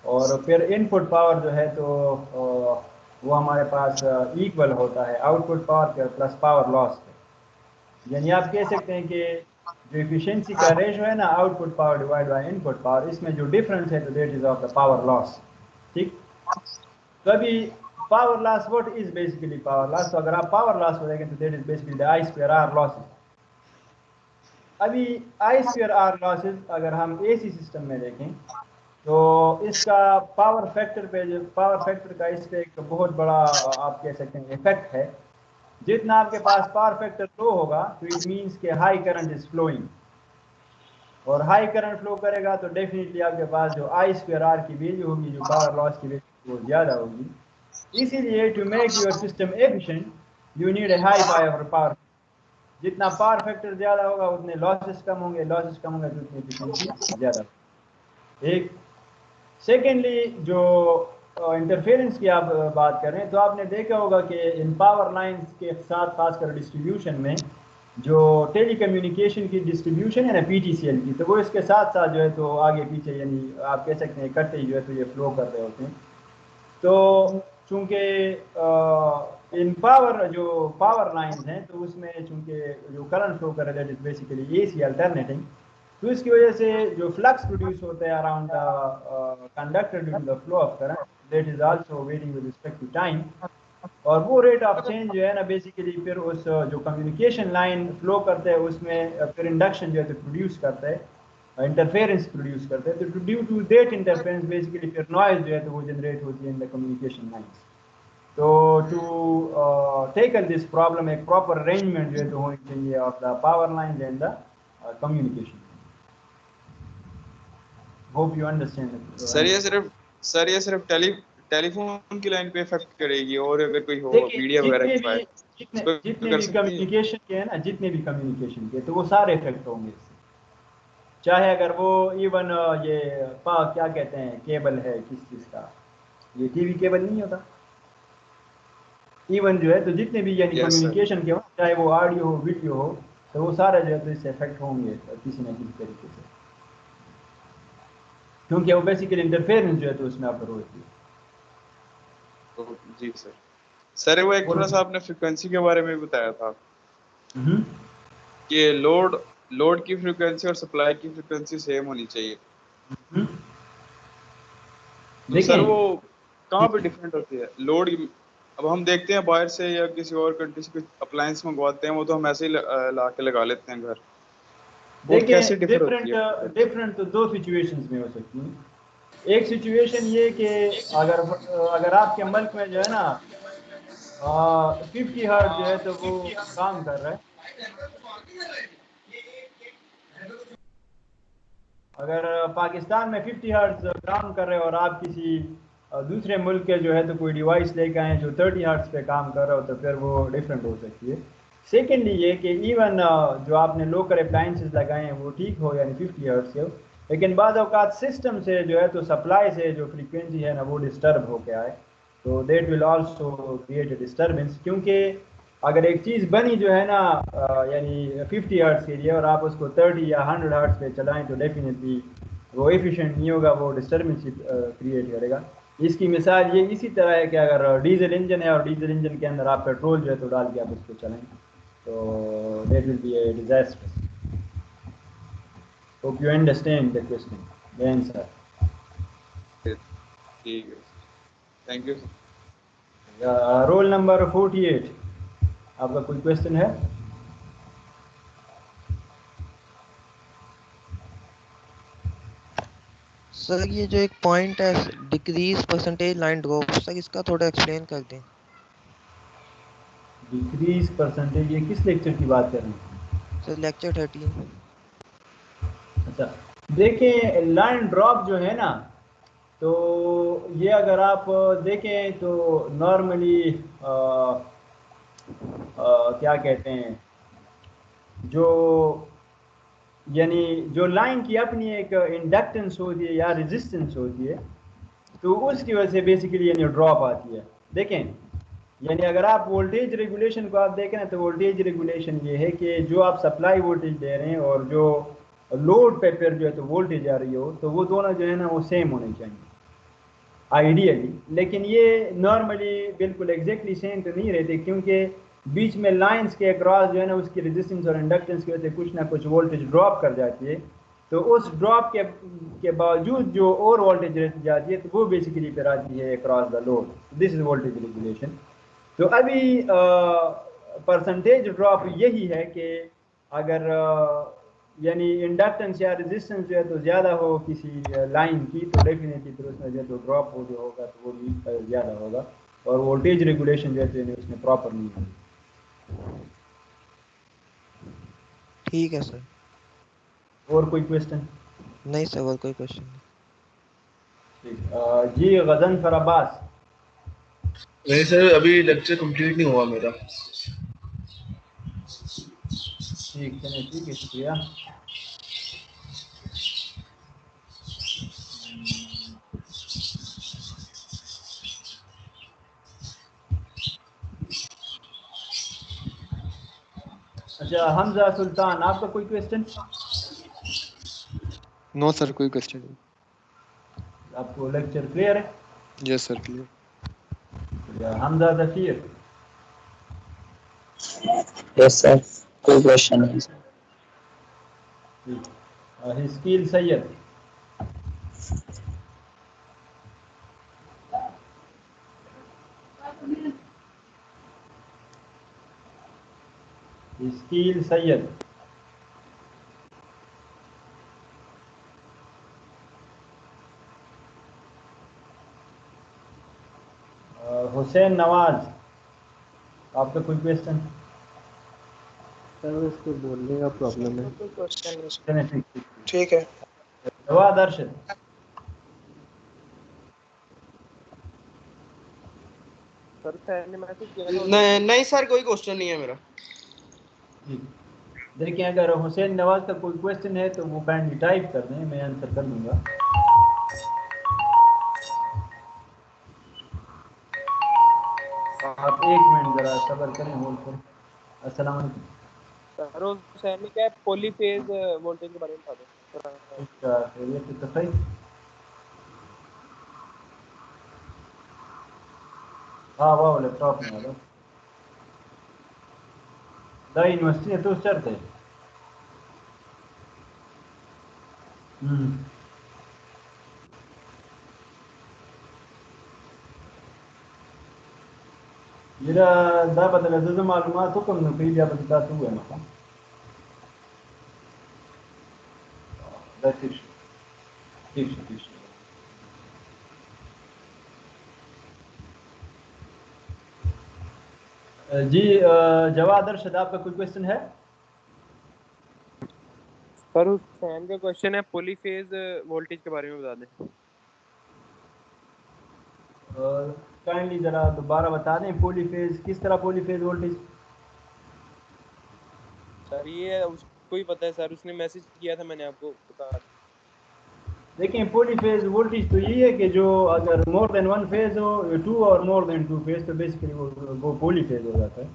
[SPEAKER 3] اور پھر ان پٹ پاور جو ہے تو وہ ہمارے پاس ایکول ہوتا ہے output power plus power loss. یعنی آپ کہہ سکتے ہیں کہ جو ایفیشنسی کا ریشو ہے نا output power divide by input power, اس میں جو ڈفرنس ہے تو that is of the power loss. ٹھیک. تو ابھی power loss what is basically power loss, تو اگر آپ پاور لاس کو دیکھیں تو that is basically the I square R losses. ابھی آئی اسکوائر آر لاسز اگر ہم اے سی سسٹم میں دیکھیں تو اس کا پاور فیکٹر پہ جو پاور فیکٹر کا اس پہ ایک بہت بڑا آپ کہہ سکتے ہیں افیکٹ ہے. جتنا آپ کے پاس پاور فیکٹر لو ہوگا تو اٹ مینس کہ ہائی کرنٹ از فلوئنگ, اور ہائی کرنٹ فلو کرے گا تو ڈیفینیٹلی آپ کے پاس جو آئی اسکوائر آر کی ویلیو ہوگی, جو پاور لاس کی ویلیو وہ زیادہ ہوگی. اسی لیے to make your system efficient you need a high power. جتنا پاور فیکٹر زیادہ ہوگا اتنے لاسز کم ہوں گے, لاسز کم ہوں گے تو اتنی ایفیشنسی زیادہ ہوگی. ایک سیکنڈلی جو انٹرفیئرنس کی آپ بات کریں تو آپ نے دیکھا ہوگا کہ ان پاور لائنس کے ساتھ خاص کر ڈسٹریبیوشن میں جو ٹیلی کمیونیکیشن کی ڈسٹریبیوشن ہے نا پی ٹی سی ایل کی, تو وہ اس کے ساتھ ساتھ جو ہے تو آگے پیچھے یعنی آپ کہہ سکتے ہیں اکٹھے جو ہے تو یہ فلو کر رہے ہوتے ہیں. تو چونکہ ان پاور جو پاور لائنز ہیں تو اس میں چونکہ جو کرنٹ فلو کر رہا ہے that is basically A C alternating, تو اس کی وجہ سے جو فلکس پروڈیوس ہوتا ہے around conductor during the flow of current that is also varying with respect to time, اور وہ ریٹ آف چینج جو ہے نا بیسیکلی پھر اس جو کمیونیکیشن لائن فلو کرتا ہے اس میں پھر انڈکشن جو ہے تو پروڈیوس کرتا ہے، انٹرفیئرنس پروڈیوس کرتا ہے، تو due to that interference basically پھر نوائز جو ہے تو وہ جنریٹ ہوتی ہے ان دا کمیونیکیشن لائنس. تو ٹو ٹیکل دس پرابلم ایک پراپر ارینجمنٹ جو ہے تو ہونی چاہیے of the power line and the communication. Hope you understand.
[SPEAKER 8] Sir یہ صرف ٹیلی فون کی لائن پہ افیکٹ کرے گی، اور اگر کوئی ہو
[SPEAKER 3] دیکھیں
[SPEAKER 8] میڈیا وغیرہ کی فائل
[SPEAKER 3] جتنے بھی کمیونیکیشن کے ہیں نا، جتنے بھی کمیونیکیشن کے تو وہ سارے افیکٹ ہوں گے اس سے، چاہے اگر وہ ایون یہ کیا کہتے ہیں کیبل ہے کس چیز کا، یہ ٹی وی کیبل نہیں ہوتا، ایون جو ہے تو جتنے بھی یعنی کمیونیکیشن کے ہوں چاہے وہ آڈیو ہو ویڈیو ہو تو وہ سارے جو ہے تو اس سے افیکٹ ہوں گے کسی نہ کسی طریقے سے، کیونکہ وہ بیسیکلی انٹرفیئرنس جو ہے تو اس میں اپر ہوتی ہے.
[SPEAKER 8] جی سر وہ ایک تھوڑا سا آپ نے فریکوینسی کے بارے میں بتایا تھا کہ لوڈ کی فریکوینسی اور سپلائی کی فریکوینسی سیم ہونی چاہیے، سر وہ کہاں پہ ڈفرینٹ ہوتی ہے لوڈ؟ اب ہم دیکھتے ہیں باہر سے یا کسی اور کنٹری سے کچھ اپلائنس منگواتے ہیں وہ تو ہم ایسے ہی لا کے لگا لیتے ہیں گھر.
[SPEAKER 3] دیکھیں ڈفرینٹ تو دو سچویشنز میں ہو سکتی ہیں. ایک سچویشن یہ کہ اگر آپ کے ملک میں جو ہے نا 50 ہرٹز جو ہے تو وہ کام کر رہا ہے، اگر پاکستان میں 50 ہرٹز کام کر رہے اور آپ کسی دوسرے ملک کے جو ہے تو کوئی ڈیوائس لے کے آئیں جو 30 ہرٹز پہ کام کر رہا ہو تو پھر وہ ڈفرینٹ ہو سکتی ہے. سیکنڈلی یہ کہ ایون جو آپ نے لوکل اپلائنسز لگائے ہیں وہ ٹھیک ہو یعنی 50 ہرٹز کے ہو، لیکن بعض اوقات سسٹم سے جو ہے تو سپلائی سے جو فریکوینسی ہے نا وہ ڈسٹرب ہو کے آئے تو that will also create a disturbance. کیونکہ اگر ایک چیز بنی جو ہے نا یعنی 50 ہرٹز کے لیے اور آپ اس کو 30 یا 100 ہرٹز پہ چلائیں تو ڈیفینیٹلی وہ ایفیشینٹ نہیں ہوگا، وہ ڈسٹربنس کریٹ کرے گا. اس کی مثال یہ اسی طرح ہے کہ اگر ڈیزل انجن ہے اور ڈیزل انجن کے اندر آپ پیٹرول جو ہے تو ڈال کے آپ اس کو چلائیں تو that will be a disaster. Hope you understand the question the answer.
[SPEAKER 8] ٹھیک ہے تھینک یو.
[SPEAKER 3] رول نمبر 48 آپ کا کوئی کوشچن ہے؟
[SPEAKER 9] سر یہ جو ایک پوائنٹ ہے ڈیکریز پرسنٹیج لائن ڈراپ، سر اس کا تھوڑا ایکسپلین کر دیں.
[SPEAKER 3] ڈیکریز پرسنٹیج یہ کس لیکچر کی بات کر رہے ہیں؟
[SPEAKER 9] سر لیکچر 13.
[SPEAKER 3] اچھا دیکھیں لائن ڈراپ جو ہے نا تو یہ اگر آپ دیکھیں تو نارملی کیا کہتے ہیں جو یعنی جو لائن کی اپنی ایک انڈکٹنس ہوتی ہے یا ریزسٹنس ہوتی ہے تو اس کی وجہ سے بیسیکلی یعنی ڈراپ آتی ہے. دیکھیں یعنی اگر آپ وولٹیج ریگولیشن کو آپ دیکھیں نا تو وولٹیج ریگولیشن یہ ہے کہ جو آپ سپلائی وولٹیج دے رہے ہیں اور جو لوڈ پہ پھر جو ہے تو وولٹیج آ رہی ہو تو وہ دونوں جو ہے نا وہ سیم ہونے چاہیے آئیڈیلی. لیکن یہ نارملی بالکل ایگزیکٹلی سیم تو نہیں رہتے کیونکہ بیچ میں لائنس کے اکراس جو ہے نا اس کی ریزسٹنس اور انڈکٹنس کی وجہ سے کچھ نہ کچھ وولٹیج ڈراپ کر جاتی ہے، تو اس ڈراپ کے باوجود جو اور وولٹیج رہتی جاتی ہے تو وہ بیسیکلی پھر آتی ہے across the load. This is voltage regulation. تو ابھی پرسنٹیج ڈراپ یہی ہے کہ اگر یعنی انڈکٹنس یا ریزسٹنس جو ہے تو زیادہ ہو کسی لائن کی تو ڈیفینیٹلی پھر اس میں جو ہے تو ڈراپ ہو جو ہوگا تو وہ بھی زیادہ ہوگا اور وولٹیج ریگولیشن جو ہے اس میں پراپر نہیں ہوگی.
[SPEAKER 9] ٹھیک ہے سر.
[SPEAKER 3] اور کوئی کوشچن؟
[SPEAKER 9] نہیں سر اور کوئی کوشچن نہیں.
[SPEAKER 3] ٹھیک جی غضنفر عباس.
[SPEAKER 10] نہیں سر ابھی لیکچر کمپلیٹ نہیں ہوا میرا.
[SPEAKER 3] ٹھیک چلیں ٹھیک ہے شکریہ. اچھا حمزہ سلطان آپ کا کوئی کوشچن؟
[SPEAKER 11] نو سر کوئی کوشچن نہیں.
[SPEAKER 3] آپ کو لیکچر کلیئر ہے؟
[SPEAKER 11] یس سر کلیئر.
[SPEAKER 3] حمزہ ظفیر.
[SPEAKER 11] Yes, sir. کوئی question نہیں sir.
[SPEAKER 3] حسکیل سید. حسکیل سید. حسین نواز, آپ کا کوئی کویشچن؟
[SPEAKER 2] سر اس کو بولنے کا پرابلم ہے.
[SPEAKER 4] کوئی کوشچن نہیں. ٹھیک ہے.
[SPEAKER 3] جواد ارشد.
[SPEAKER 12] نہیں سر کوئی کوشچن نہیں ہے میرا.
[SPEAKER 3] دیکھیں اگر حسین نواز کا کوئی کویشچن ہے تو وہ کائنڈلی ٹائپ کر دیں, میں آنسر کر دوں گا. آپ 1 منٹ ذرا صبر کریں, ہولڈ کریں. السلام علیکم.
[SPEAKER 12] سر حسین نے کیا پولی فیز وولٹیج کے بارے میں بتا دیں.
[SPEAKER 3] اچھا خیریت سے تفریح. ہاں واہ لیپ ٹاپ میں آ دا یونیورسٹی ہے تو چڑھتے. جرا دا بدل از معلومات حکم نو کوي بیا به تاسو وایم ښه دا ٹھیک شو ٹھیک شو ٹھیک شو. جی جواد ارشد آپ کا کوئی کویشچن ہے؟
[SPEAKER 12] سر حسین کا کویشچن ہے پولی فیز وولٹیج کے بارے میں بتا دیں.
[SPEAKER 3] کائنڈلی ذرا دوبارہ بتا دیں پولی فیز کس طرح پولی فیز وولٹیج.
[SPEAKER 12] سر یہ اس کو ہی پتہ ہے سر, اس نے میسج کیا تھا, میں نے آپ کو بتا.
[SPEAKER 3] دیکھیں پولی فیز وولٹیج تو یہ ہے کہ جو اگر مور دین 1 فیز ہو, 2 اور مور دین 2 فیز تو بیسیکلی وہ پولی فیز ہو جاتا ہے.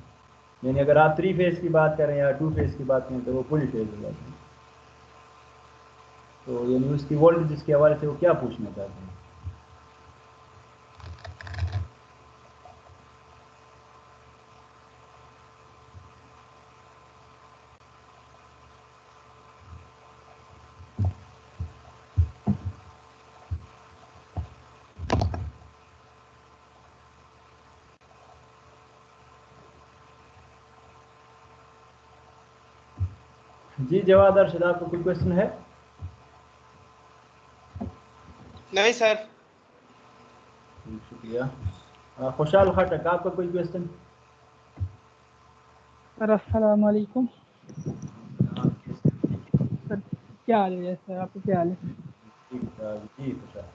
[SPEAKER 3] یعنی اگر آپ 3 فیز کی بات کریں یا 2 فیز کی بات کریں تو وہ پولی فیز ہو جاتا ہے. تو یعنی اس کی وولٹیج کے حوالے سے وہ کیا پوچھنا چاہتے ہیں؟ جی جواد ارشد آپ کو کوئی کویشچن ہے؟
[SPEAKER 12] نہیں سر.
[SPEAKER 3] شکریہ. خوشحال خٹک آپ کا کوئی کویشچن؟
[SPEAKER 13] سر السلام علیکم. سر کیا حال ہے سر, آپ کا کیا حال ہے؟
[SPEAKER 3] جی خوشحال.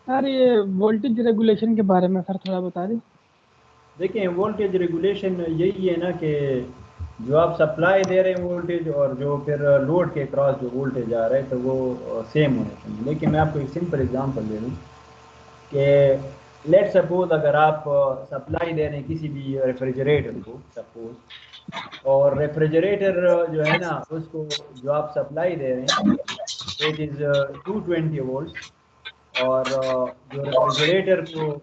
[SPEAKER 13] سر یہ وولٹیج ریگولیشن کے بارے میں سر تھوڑا بتا دیں.
[SPEAKER 3] دیکھیں وولٹیج ریگولیشن یہی ہے نا کہ جو آپ سپلائی دے رہے ہیں وولٹیج اور جو پھر لوڈ کے کراس جو وولٹیج آ رہا ہے تو وہ سیم ہونے چاہیے. لیکن میں آپ کو ایک سمپل ایگزامپل دے دوں کہ لیٹ سپوز اگر آپ سپلائی دے رہے ہیں کسی بھی ریفریجریٹر کو سپوز, اور ریفریجریٹر جو ہے نا اس کو جو آپ سپلائی دے رہے ہیں اٹ از 220 وولٹس, اور جو ریفریجریٹر کو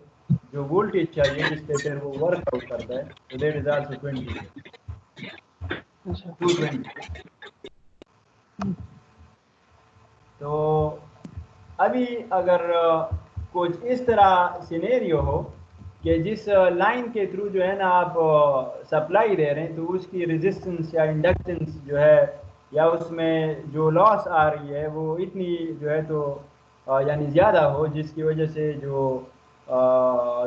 [SPEAKER 3] جو وولٹیج چاہیے جس پہ پھر وہ ورک آؤٹ کرتا ہے تو دیٹ از آلسو 20 220. تو ابھی اگر کچھ اس طرح سینیریو ہو کہ جس لائن کے تھرو جو ہے نا آپ سپلائی دے رہے ہیں تو اس کی ریزسٹنس یا انڈکٹنس جو ہے یا اس میں جو لاس آ رہی ہے وہ اتنی جو ہے تو یعنی زیادہ ہو جس کی وجہ سے جو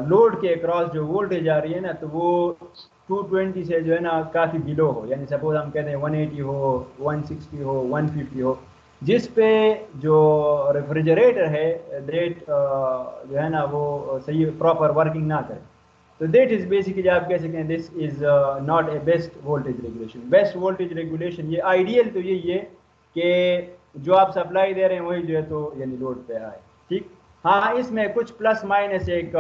[SPEAKER 3] لوڈ کے اکراس جو وولٹیج آ رہی ہے نا تو وہ 220 سے جو ہے نا کافی بلو ہو. یعنی سپوز ہم کہتے ہیں 180 ہو, 160 ہو, 150 ہو, جس پہ جو ریفریجریٹر ہے دیٹ جو ہے نا وہ صحیح پراپر ورکنگ نہ کرے تو دیٹ از بیسیکلی آپ کہہ سکتے ہیں this is not a best voltage regulation. Best voltage regulation یہ آئیڈیل تو یہی ہے کہ جو آپ سپلائی دے رہے ہیں وہی جو ہے تو یعنی لوڈ پہ آئے. ٹھیک. ہاں اس میں کچھ پلس مائنس ایک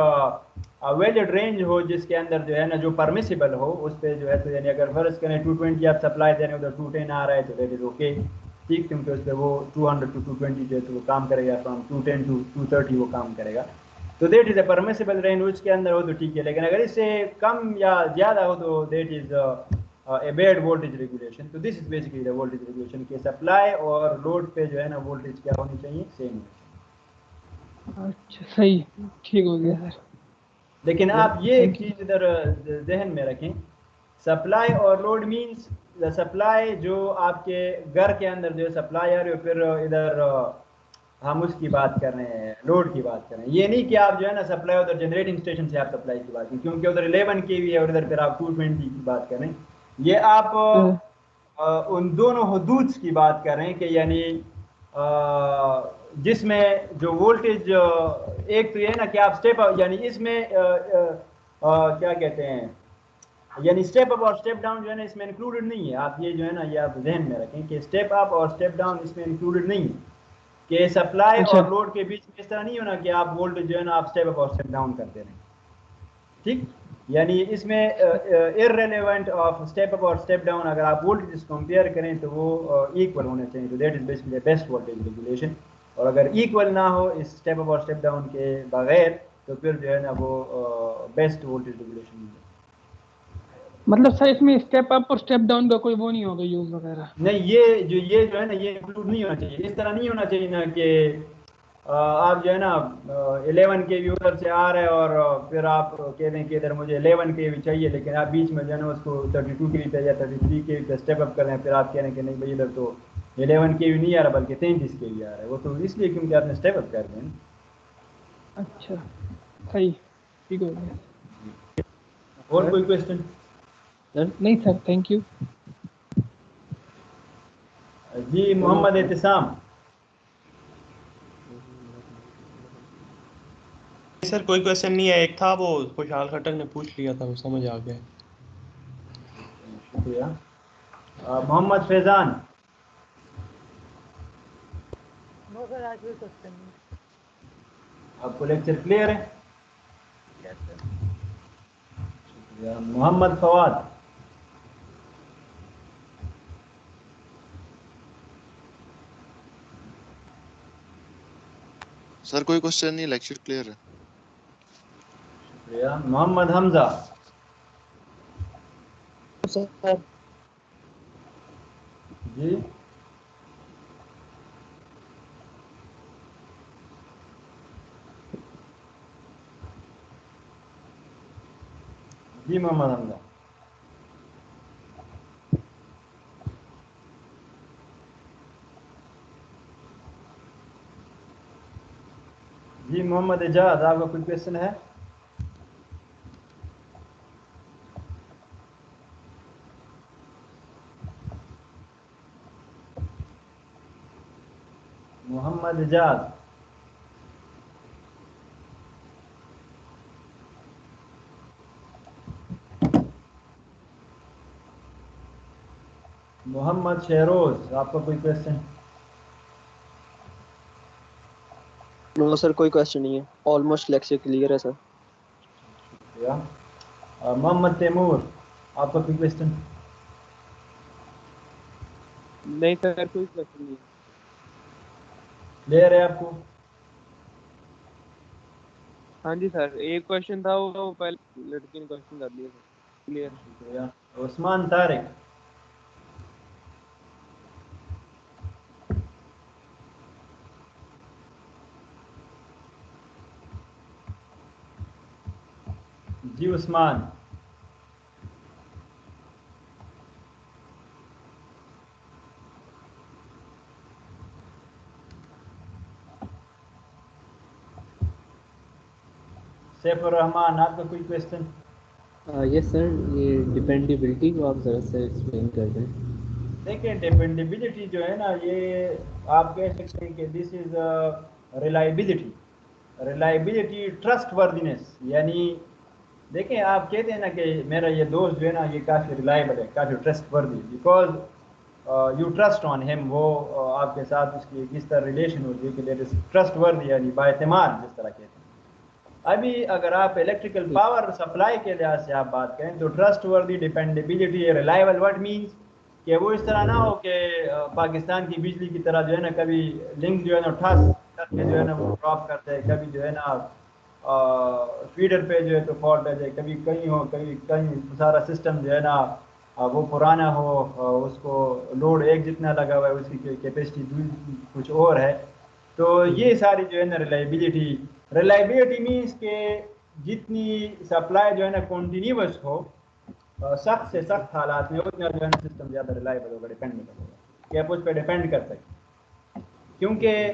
[SPEAKER 3] ویلڈ رینج ہو جس کے اندر جو ہے نا جو پرمیسیبل ہو اس پہ جو ہے تو یعنی اگر فرض کریں 220 آپ سپلائی دے رہے ہیں ادھر 210 آ رہا ہے تو دیٹ از اوکے. ٹھیک, کیونکہ اس پہ وہ 200 to 220 جو ہے تو وہ کام کرے گا, فرام 210 to 230 وہ کام کرے گا. تو that is a permissible range, اس کے اندر ہو تو ٹھیک ہے، لیکن اگر اس سے کم یا زیادہ ہو تو that is a bad voltage regulation. تو this is basically the voltage regulation کہ سپلائی اور لوڈ پہ جو ہے نا وولٹیج کیا ہونی چاہیے، سیم ہونی چاہیے.
[SPEAKER 13] اچھا صحیح، ٹھیک ہو گیا سر.
[SPEAKER 3] لیکن آپ یہ ایک چیز ادھر ذہن میں رکھیں، سپلائی اور لوڈ مینس سپلائی جو آپ کے گھر کے اندر جو سپلائی آ رہی ہو، پھر ادھر ہم اس کی بات کر رہے ہیں، لوڈ کی بات کر رہے ہیں. یہ نہیں کہ آپ جو ہے نا سپلائی ادھر جنریٹنگ اسٹیشن سے آپ سپلائی کی بات کریں، کیونکہ ادھر 11 kV ہے اور ادھر پھر آپ 220 کی بات کر رہے ہیں. یہ آپ ان دونوں حدود کی بات کر رہے ہیں کہ یعنی جس میں جو وولٹیج ایک تو یہ نا کہ آپ اسٹیپ یعنی اس میں کیا کہتے ہیں، یعنی اسٹیپ اپ اور اسٹیپ ڈاؤن جو ہے نا اس میں انکلوڈڈ نہیں ہے. آپ یہ جو ہے نا یہ آپ ذہن میں رکھیں کہ اسٹیپ اپ اور اسٹیپ ڈاؤن اس میں انکلوڈڈ نہیں ہے، کہ سپلائی اور لوڈ کے بیچ میں اس طرح نہیں ہونا کہ آپ وولٹیج جو ہے نا آپ اسٹیپ اپ اور اسٹیپ ڈاؤن کرتے رہیں. ٹھیک، یعنی اس میں irrelevant آف اسٹیپ اپ اور اسٹیپ ڈاؤن اگر آپ وولٹیج کمپیئر کریں تو وہ ایکول ہونے چاہیے. تو that is basically best voltage regulation. اور اگر ایکول نہ ہو اس اسٹیپ اپ اور اسٹیپ ڈاؤن کے بغیر تو پھر جو ہے نا وہ بیسٹ وولٹیج ریگولیشن ہے.
[SPEAKER 13] مطلب سر اس میں اسٹیپ اپ اور اسٹیپ ڈاؤن کا کوئی وہ نہیں ہوگا یوز وغیرہ؟
[SPEAKER 3] نہیں، یہ جو ہے نا یہ انکلوڈ نہیں ہونا چاہیے. اس طرح نہیں ہونا چاہیے نا کہ آپ جو ہے نا 11 kV ادھر سے آ رہے اور پھر آپ کہہ دیں کہ ادھر مجھے 11 kV چاہیے، لیکن آپ بیچ میں جو ہے نا اس کو 32 kV پہ یا 33 kV پہ اسٹیپ اپ کر رہے ہیں. پھر آپ کہہ رہے ہیں کہ نہیں بھائی ادھر تو 11 kV نہیں آ رہا بلکہ 33 kV آ رہا ہے. وہ تو اس لیے کیونکہ آپ نے اسٹیپ اپ کر دیں.
[SPEAKER 13] اچھا صحیح، ٹھیک ہو گیا.
[SPEAKER 3] اور کوئی کوشچن؟
[SPEAKER 13] نہیں سر، تھینک یو.
[SPEAKER 3] جی محمد اعتصام.
[SPEAKER 14] سر کوئی کوشچن نہیں ہے، ایک تھا وہ خوشحال خٹک نے پوچھ لیا تھا، وہ سمجھ آ گیا.
[SPEAKER 3] شکریہ. محمد فیضان.
[SPEAKER 7] نو سر، آج کوئی کوشچن نہیں.
[SPEAKER 3] آپ کو لیکچر کلیئر ہے؟
[SPEAKER 7] یس سر.
[SPEAKER 3] شکریہ. محمد فواد.
[SPEAKER 15] سر کوئی کوشچن نہیں، لیکچر کلیئر ہے.
[SPEAKER 3] شکریہ. محمد حمزہ.
[SPEAKER 2] سر
[SPEAKER 3] جی جی محمد حمزہ. جی محمد اجاز، آپ کا کوئی کوشچن ہے؟ محمد اجاز. محمد شہروز، آپ کا کوئی کوشچن؟
[SPEAKER 2] نو سر، کوئی کوشچن نہیں ہے، آلموسٹ لیکچر کلیئر ہے سر.
[SPEAKER 3] شکریہ. محمد تیمور، آپ کا کوئی کوشچن؟
[SPEAKER 12] نہیں سر، کوئی کوشچن نہیں.
[SPEAKER 3] کلیئر ہے آپ کو؟
[SPEAKER 12] ہاں جی سر، ایک کوشچن تھا وہ پہلے لڑکی نے کوشچن کر دیا سر. کلیئر.
[SPEAKER 3] شکریہ. عثمان طارق. جی عثمان. سیف الرحمان، آپ کا کوئی کوشچن؟
[SPEAKER 2] یس سر، یہ ڈیپینڈیبلٹی کو آپ ذرا سے ایکسپلین کر دیں.
[SPEAKER 3] دیکھیں ڈیپینڈیبلٹی جو ہے نا یہ آپ کہہ سکتے ہیں کہ this is reliability. Reliability trustworthiness. یعنی دیکھیں آپ کہتے ہیں نا کہ میرا یہ دوست جو ہے نا یہ کافی ریلائبل ہے، کافی ٹرسٹ وردی، because you trust on him. وہ آپ کے ساتھ اس کی کس طرح ریلیشن ہوتی ہے کہ دیٹ از ٹرسٹ وردی، یعنی با اعتماد جس طرح کہتے ہیں. ابھی اگر آپ الیکٹریکل پاور سپلائی کے لحاظ سے آپ بات کریں تو ٹرسٹ وردی، ڈیپینڈیبلٹی، ریلائبل وٹ مینس کہ وہ اس طرح نہ ہو کہ پاکستان کی بجلی کی طرح جو ہے نا کبھی لنک جو ہے نا ٹھس کر کے جو ہے نا وہ ڈراپ کرتے ہیں، کبھی جو ہے نا فیڈر پہ جو ہے تو فالٹ آ جائے, کبھی کہیں ہو کبھی کہیں, سارا سسٹم جو ہے نا وہ پرانا ہو, اس کو لوڈ ایک جتنا لگا ہوا ہے, اس کی کیپیسٹی کچھ اور ہے. تو یہ ساری جو ہے نا ریلائبلٹی مینس کہ جتنی سپلائی جو ہے نا کنٹینیوس ہو سخت سے سخت حالات میں, اتنا جو ہے نا سسٹم زیادہ ریلائبل ہوگا, ڈیپینڈیبل ہوگا, کہ آپ اس پہ ڈیپینڈ کر سکیں. کیونکہ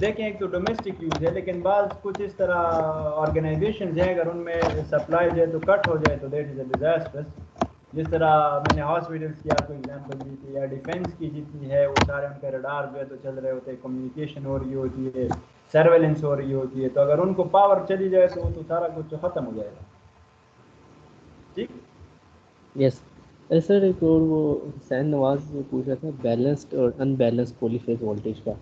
[SPEAKER 3] دیکھیں ایک تو ڈومیسٹک یوز ہے, لیکن بعض کچھ اس طرح آرگنائزیشنز ہیں اگر ان میں سپلائی جو ہے تو کٹ ہو جائے تو دیٹ از اے ڈیزاسٹرس. جس طرح میں نے ہاسپٹلس کی آپ کو ایگزامپل دی تھی, یا ڈیفینس کی جتنی ہے وہ سارے ان کے ریڈار جو ہے تو چل رہے ہوتے ہیں, کمیونیکیشن ہو رہی ہوتی ہے, سرویلنس ہو رہی ہوتی ہے, تو اگر ان کو پاور چلی جائے تو سارا کچھ ختم ہو جائے گا. ٹھیک.
[SPEAKER 2] یس سر, ایک اور وہ حسین نواز نے پوچھا تھا بیلنسڈ اور ان بیلنسڈ پولی فیز وولٹیج کا.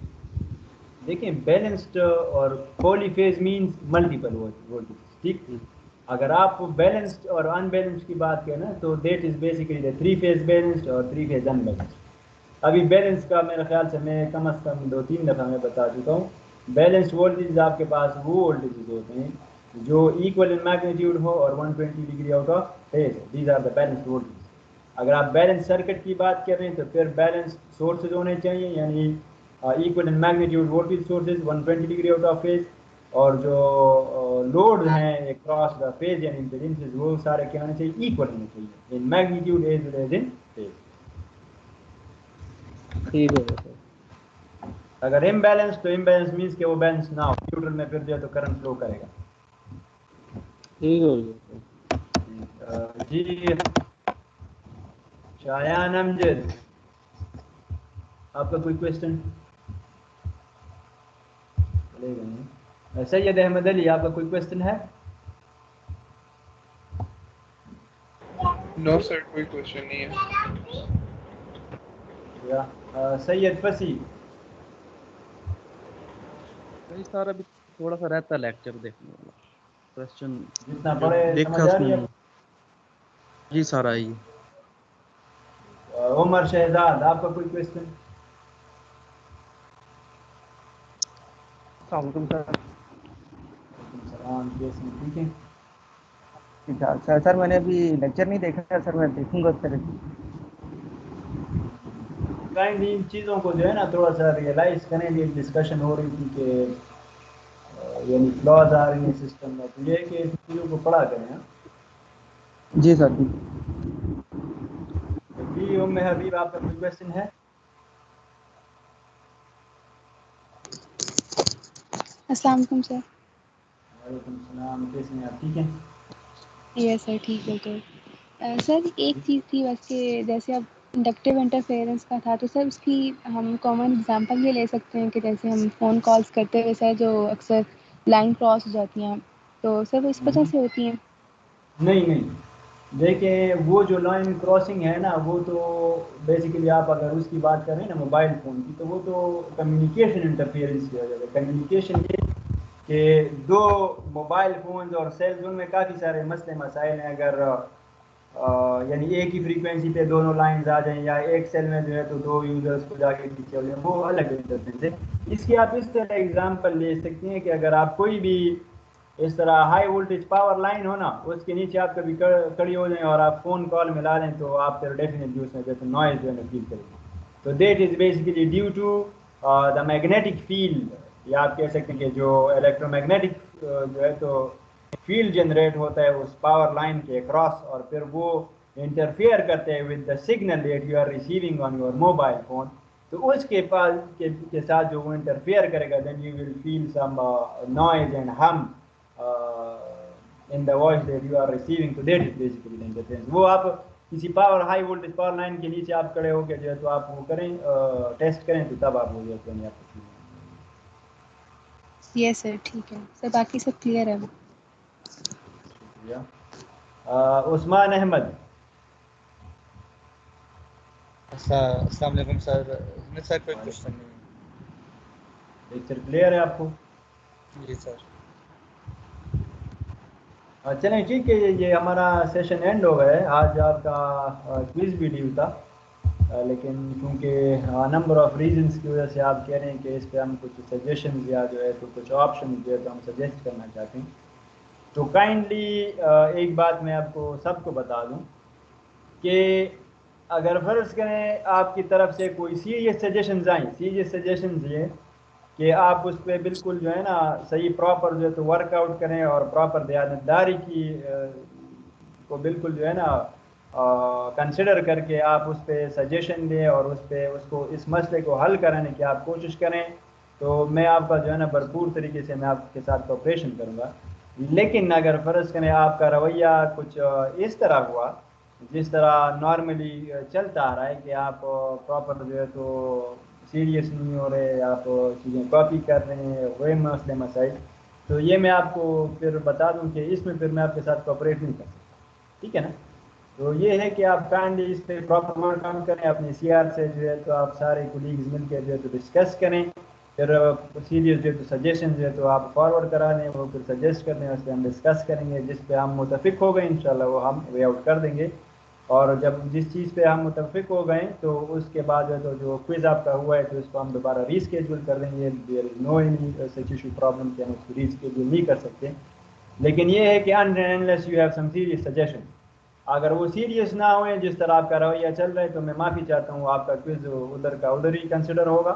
[SPEAKER 3] دیکھیں بیلنسڈ اور پولی فیز مینس ملٹیپل وولٹیج. ٹھیک. اگر آپ بیلنسڈ اور ان بیلنسڈ کی بات کریں نا تو that is basically 3 phase balanced اور 3 فیز ان بیلنسڈ. ابھی بیلنس کا میرے خیال سے میں کم از کم 2-3 دفعہ میں بتا چکا ہوں. بیلنسڈ وولٹیج آپ کے پاس وہ وولٹیجز ہوتے ہیں جو ایکول ان میگنیٹیوڈ ہو اور 120 degree out of phase. These are the balanced voltage. اگر آپ بیلنس سرکٹ کی بات کر رہے ہیں تو پھر بیلنس سورسز ہونے چاہیے, یعنی equal in magnitude voltage sources 120 degree out of phase, اور جو لوڈ ہیں اکراس دا فیز یعنی امپیڈنسز وہ سارے کیا ہونے چاہیے, ایکول ہونے چاہیے ان میگنیٹیوڈ ایز ویل ایز ان فیز.
[SPEAKER 2] ٹھیک ہے سر.
[SPEAKER 3] اگر امبیلنس تو امبیلنس مینس کہ وہ بیلنس نہ ہو, نیوٹرل میں پھر جو ہے تو کرنٹ فلو کرے گا.
[SPEAKER 2] ٹھیک ہو گیا.
[SPEAKER 3] جی شایان امجد, آپ کا کوئی کوشچن؟ سید احمد علی, آپ کا کوئی کوشچن ہے؟
[SPEAKER 10] نو سر, کوئی کوشچن نہیں ہے.
[SPEAKER 3] سید فصیح.
[SPEAKER 1] نہیں سر, ابھی تھوڑا سا رہتا ہے لیکچر دیکھنے والا, کوشچن
[SPEAKER 3] جتنا
[SPEAKER 1] جو
[SPEAKER 3] پڑھے
[SPEAKER 1] دیکھا
[SPEAKER 3] سمجھ آ
[SPEAKER 1] اس
[SPEAKER 3] رہی
[SPEAKER 1] میں.
[SPEAKER 3] ہے.
[SPEAKER 1] جی سر آئیے.
[SPEAKER 3] عمر شہزاد, آپ کا کوئی کوشچن؟
[SPEAKER 16] السلام علیکم سر.
[SPEAKER 3] السلام, کیسے ہیں؟ ٹھیک ہے.
[SPEAKER 16] اچھا سر, میں نے ابھی لیکچر نہیں دیکھا سر, میں دیکھوں گا پھر.
[SPEAKER 3] کائنڈ ان چیزوں کو جو ہے نا تھوڑا سا ریئلائز کریں. بھی ڈسکشن ہو رہی تھی کہ یعنی فلاز آ رہی ہیں سسٹم میں, تو یہ ہے کہ چیزوں کو پڑھا کریں.
[SPEAKER 16] جی سر.
[SPEAKER 3] جی ام حبیب, آپ کا کوئی کوشچن ہے؟
[SPEAKER 5] السلام علیکم سر.
[SPEAKER 3] وعلیکم السلام, کیسے ہیں آپ؟ ٹھیک ہیں.
[SPEAKER 5] یس سر, ٹھیک ہے. تو سر ایک چیز تھی بس کہ جیسے اب انڈکٹیو انٹرفیئرنس کا تھا, تو سر اس کی ہم کامن اگزامپل یہ لے سکتے ہیں کہ جیسے ہم فون کالز کرتے ہوئے سر جو اکثر لائن کراس ہو جاتی ہیں, تو سر وہ اس وجہ سے ہوتی ہیں؟
[SPEAKER 3] نہیں, دیکھیں وہ جو لائن کراسنگ ہے نا وہ تو بیسیکلی آپ اگر اس کی بات کریں نا موبائل فون کی, تو وہ تو کمیونیکیشن انٹرفیئرنس کی وجہ سے. کمیونیکیشن یہ کہ دو موبائل فونز اور سیلز, ان میں کافی سارے مسئلے مسائل ہیں. اگر یعنی ایک ہی فریکوینسی پہ دونوں لائنز آ جائیں, یا ایک سیل میں جو ہے تو دو یوزرز کو جا کے پیچھے ہو جائیں, وہ الگ انٹرفیئرنس ہے. اس کی آپ اس طرح ایگزامپل لے سکتے ہیں کہ اگر آپ کوئی بھی اس طرح ہائی وولٹیج پاور لائن ہو نا, اس کے نیچے آپ کبھی کھڑی ہو جائیں اور آپ فون کال ملا لیں, تو آپ پھر ڈیفینیٹلی اس میں جیسے نوائز جو ہے نا فیل کریں گے. تو that is basically due to the magnetic field, یا آپ کہہ سکتے ہیں کہ جو الیکٹرو میگنیٹک جو ہے تو فیلڈ جنریٹ ہوتا ہے اس پاور لائن کے اکراس, اور پھر وہ انٹرفیئر کرتے ہیں with the signal that you are receiving on your mobile phone. تو اس کے پاس کے ساتھ جو وہ انٹرفیئر کرے گا, then you will feel some noise and ہم in the voice that you are receiving. تو that is basically the interference. وہ آپ کسی power high voltage power line کے نیچے آپ کھڑے ہو کے جو ہے تو آپ وہ کریں, ٹیسٹ کریں, تو تب آپ ہو جاتے ہیں آپ کو.
[SPEAKER 5] یس سر, ٹھیک ہے سر, باقی سب کلیئر ہے.
[SPEAKER 3] شکریہ. عثمان احمد.
[SPEAKER 17] السلام علیکم سر. نہیں سر, کوئی کوشچن نہیں.
[SPEAKER 3] لیکچر کلیئر ہے آپ کو؟
[SPEAKER 17] جی سر.
[SPEAKER 3] چلیں ٹھیک ہے, یہ ہمارا سیشن اینڈ ہو گیا ہے. آج آپ کا کوئز بھی ڈیو تھا, لیکن کیونکہ نمبر آف ریزنس کی وجہ سے آپ کہہ رہے ہیں کہ اس پہ ہم کچھ سجیشنز یا جو ہے تو کچھ آپشنز جو ہے تو ہم سجیسٹ کرنا چاہتے ہیں، تو کائنڈلی ایک بات میں آپ کو سب کو بتا دوں کہ اگر فرض کریں آپ کی طرف سے کوئی سیریس سجیشنز آئیں، سیریس سجیشنز یہ کہ آپ اس پہ بالکل جو ہے نا صحیح پراپر جو ہے تو ورک آؤٹ کریں اور پراپر دیانتداری کی کو بالکل جو ہے نا کنسیڈر کر کے آپ اس پہ سجیشن دیں اور اس کو اس مسئلے کو حل کرانے کی آپ کوشش کریں، تو میں آپ کا جو ہے نا بھرپور طریقے سے میں آپ کے ساتھ کوپریشن کروں گا۔ لیکن اگر فرض کریں آپ کا رویہ کچھ اس طرح ہوا جس طرح نارملی چلتا آ رہا ہے کہ آپ پراپر جو ہے تو سیریس نہیں ہو رہے، آپ چیزیں کاپی کر رہے ہیں، وہی مسئلے مسائل، تو یہ میں آپ کو پھر بتا دوں کہ اس میں پھر میں آپ کے ساتھ کوپریٹ نہیں کر سکتا، ٹھیک ہے نا؟ تو یہ ہے کہ آپ کائنڈلی اس پہ پراپر ورک آؤٹ کریں، اپنے سی آر سے جو ہے تو آپ سارے کولیگز مل کے جو ہے تو ڈسکس کریں، پھر سیریس جو ہے تو سجیشن جو ہے تو آپ فارورڈ کرا دیں، وہ پھر سجیسٹ کر دیں، اس پہ ہم ڈسکس کریں گے، جس پہ ہم متفق ہو گئے انشاءاللہ وہ ہم وے آؤٹ کر دیں گے، اور جب جس چیز پہ ہم متفق ہو گئے تو اس کے بعد جو کوئز آپ کا ہوا ہے تو اس کو ہم دوبارہ ری اسکیجول کر دیں گے، دیر از know any such issue problem کہ ہم اس کو ری اسکیجول نہیں کر سکتے، لیکن یہ ہے کہ unless you have some serious suggestion، اگر وہ سیریس نہ ہوئیں جس طرح آپ کا رویہ چل رہا ہے تو میں معافی چاہتا ہوں، آپ کا کوئز ادھر کا ادھر ہی کنسیڈر ہوگا،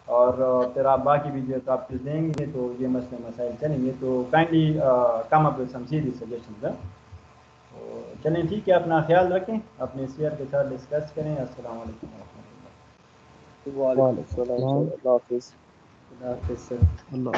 [SPEAKER 3] اور پھر آپ باقی بھی جو ہے تو آپ کوئز دیں گے تو یہ مسئلے مسائل چلیں گے، تو kindly come up with some serious suggestions. چلیں ٹھیک ہے، اپنا خیال رکھیں، اپنے سیئر کے ساتھ ڈسکس کریں۔ السلام علیکم ورحمۃ اللہ۔
[SPEAKER 12] وعلیکم السلام، اللہ حافظ۔
[SPEAKER 3] خدا حافظ۔
[SPEAKER 1] اللہ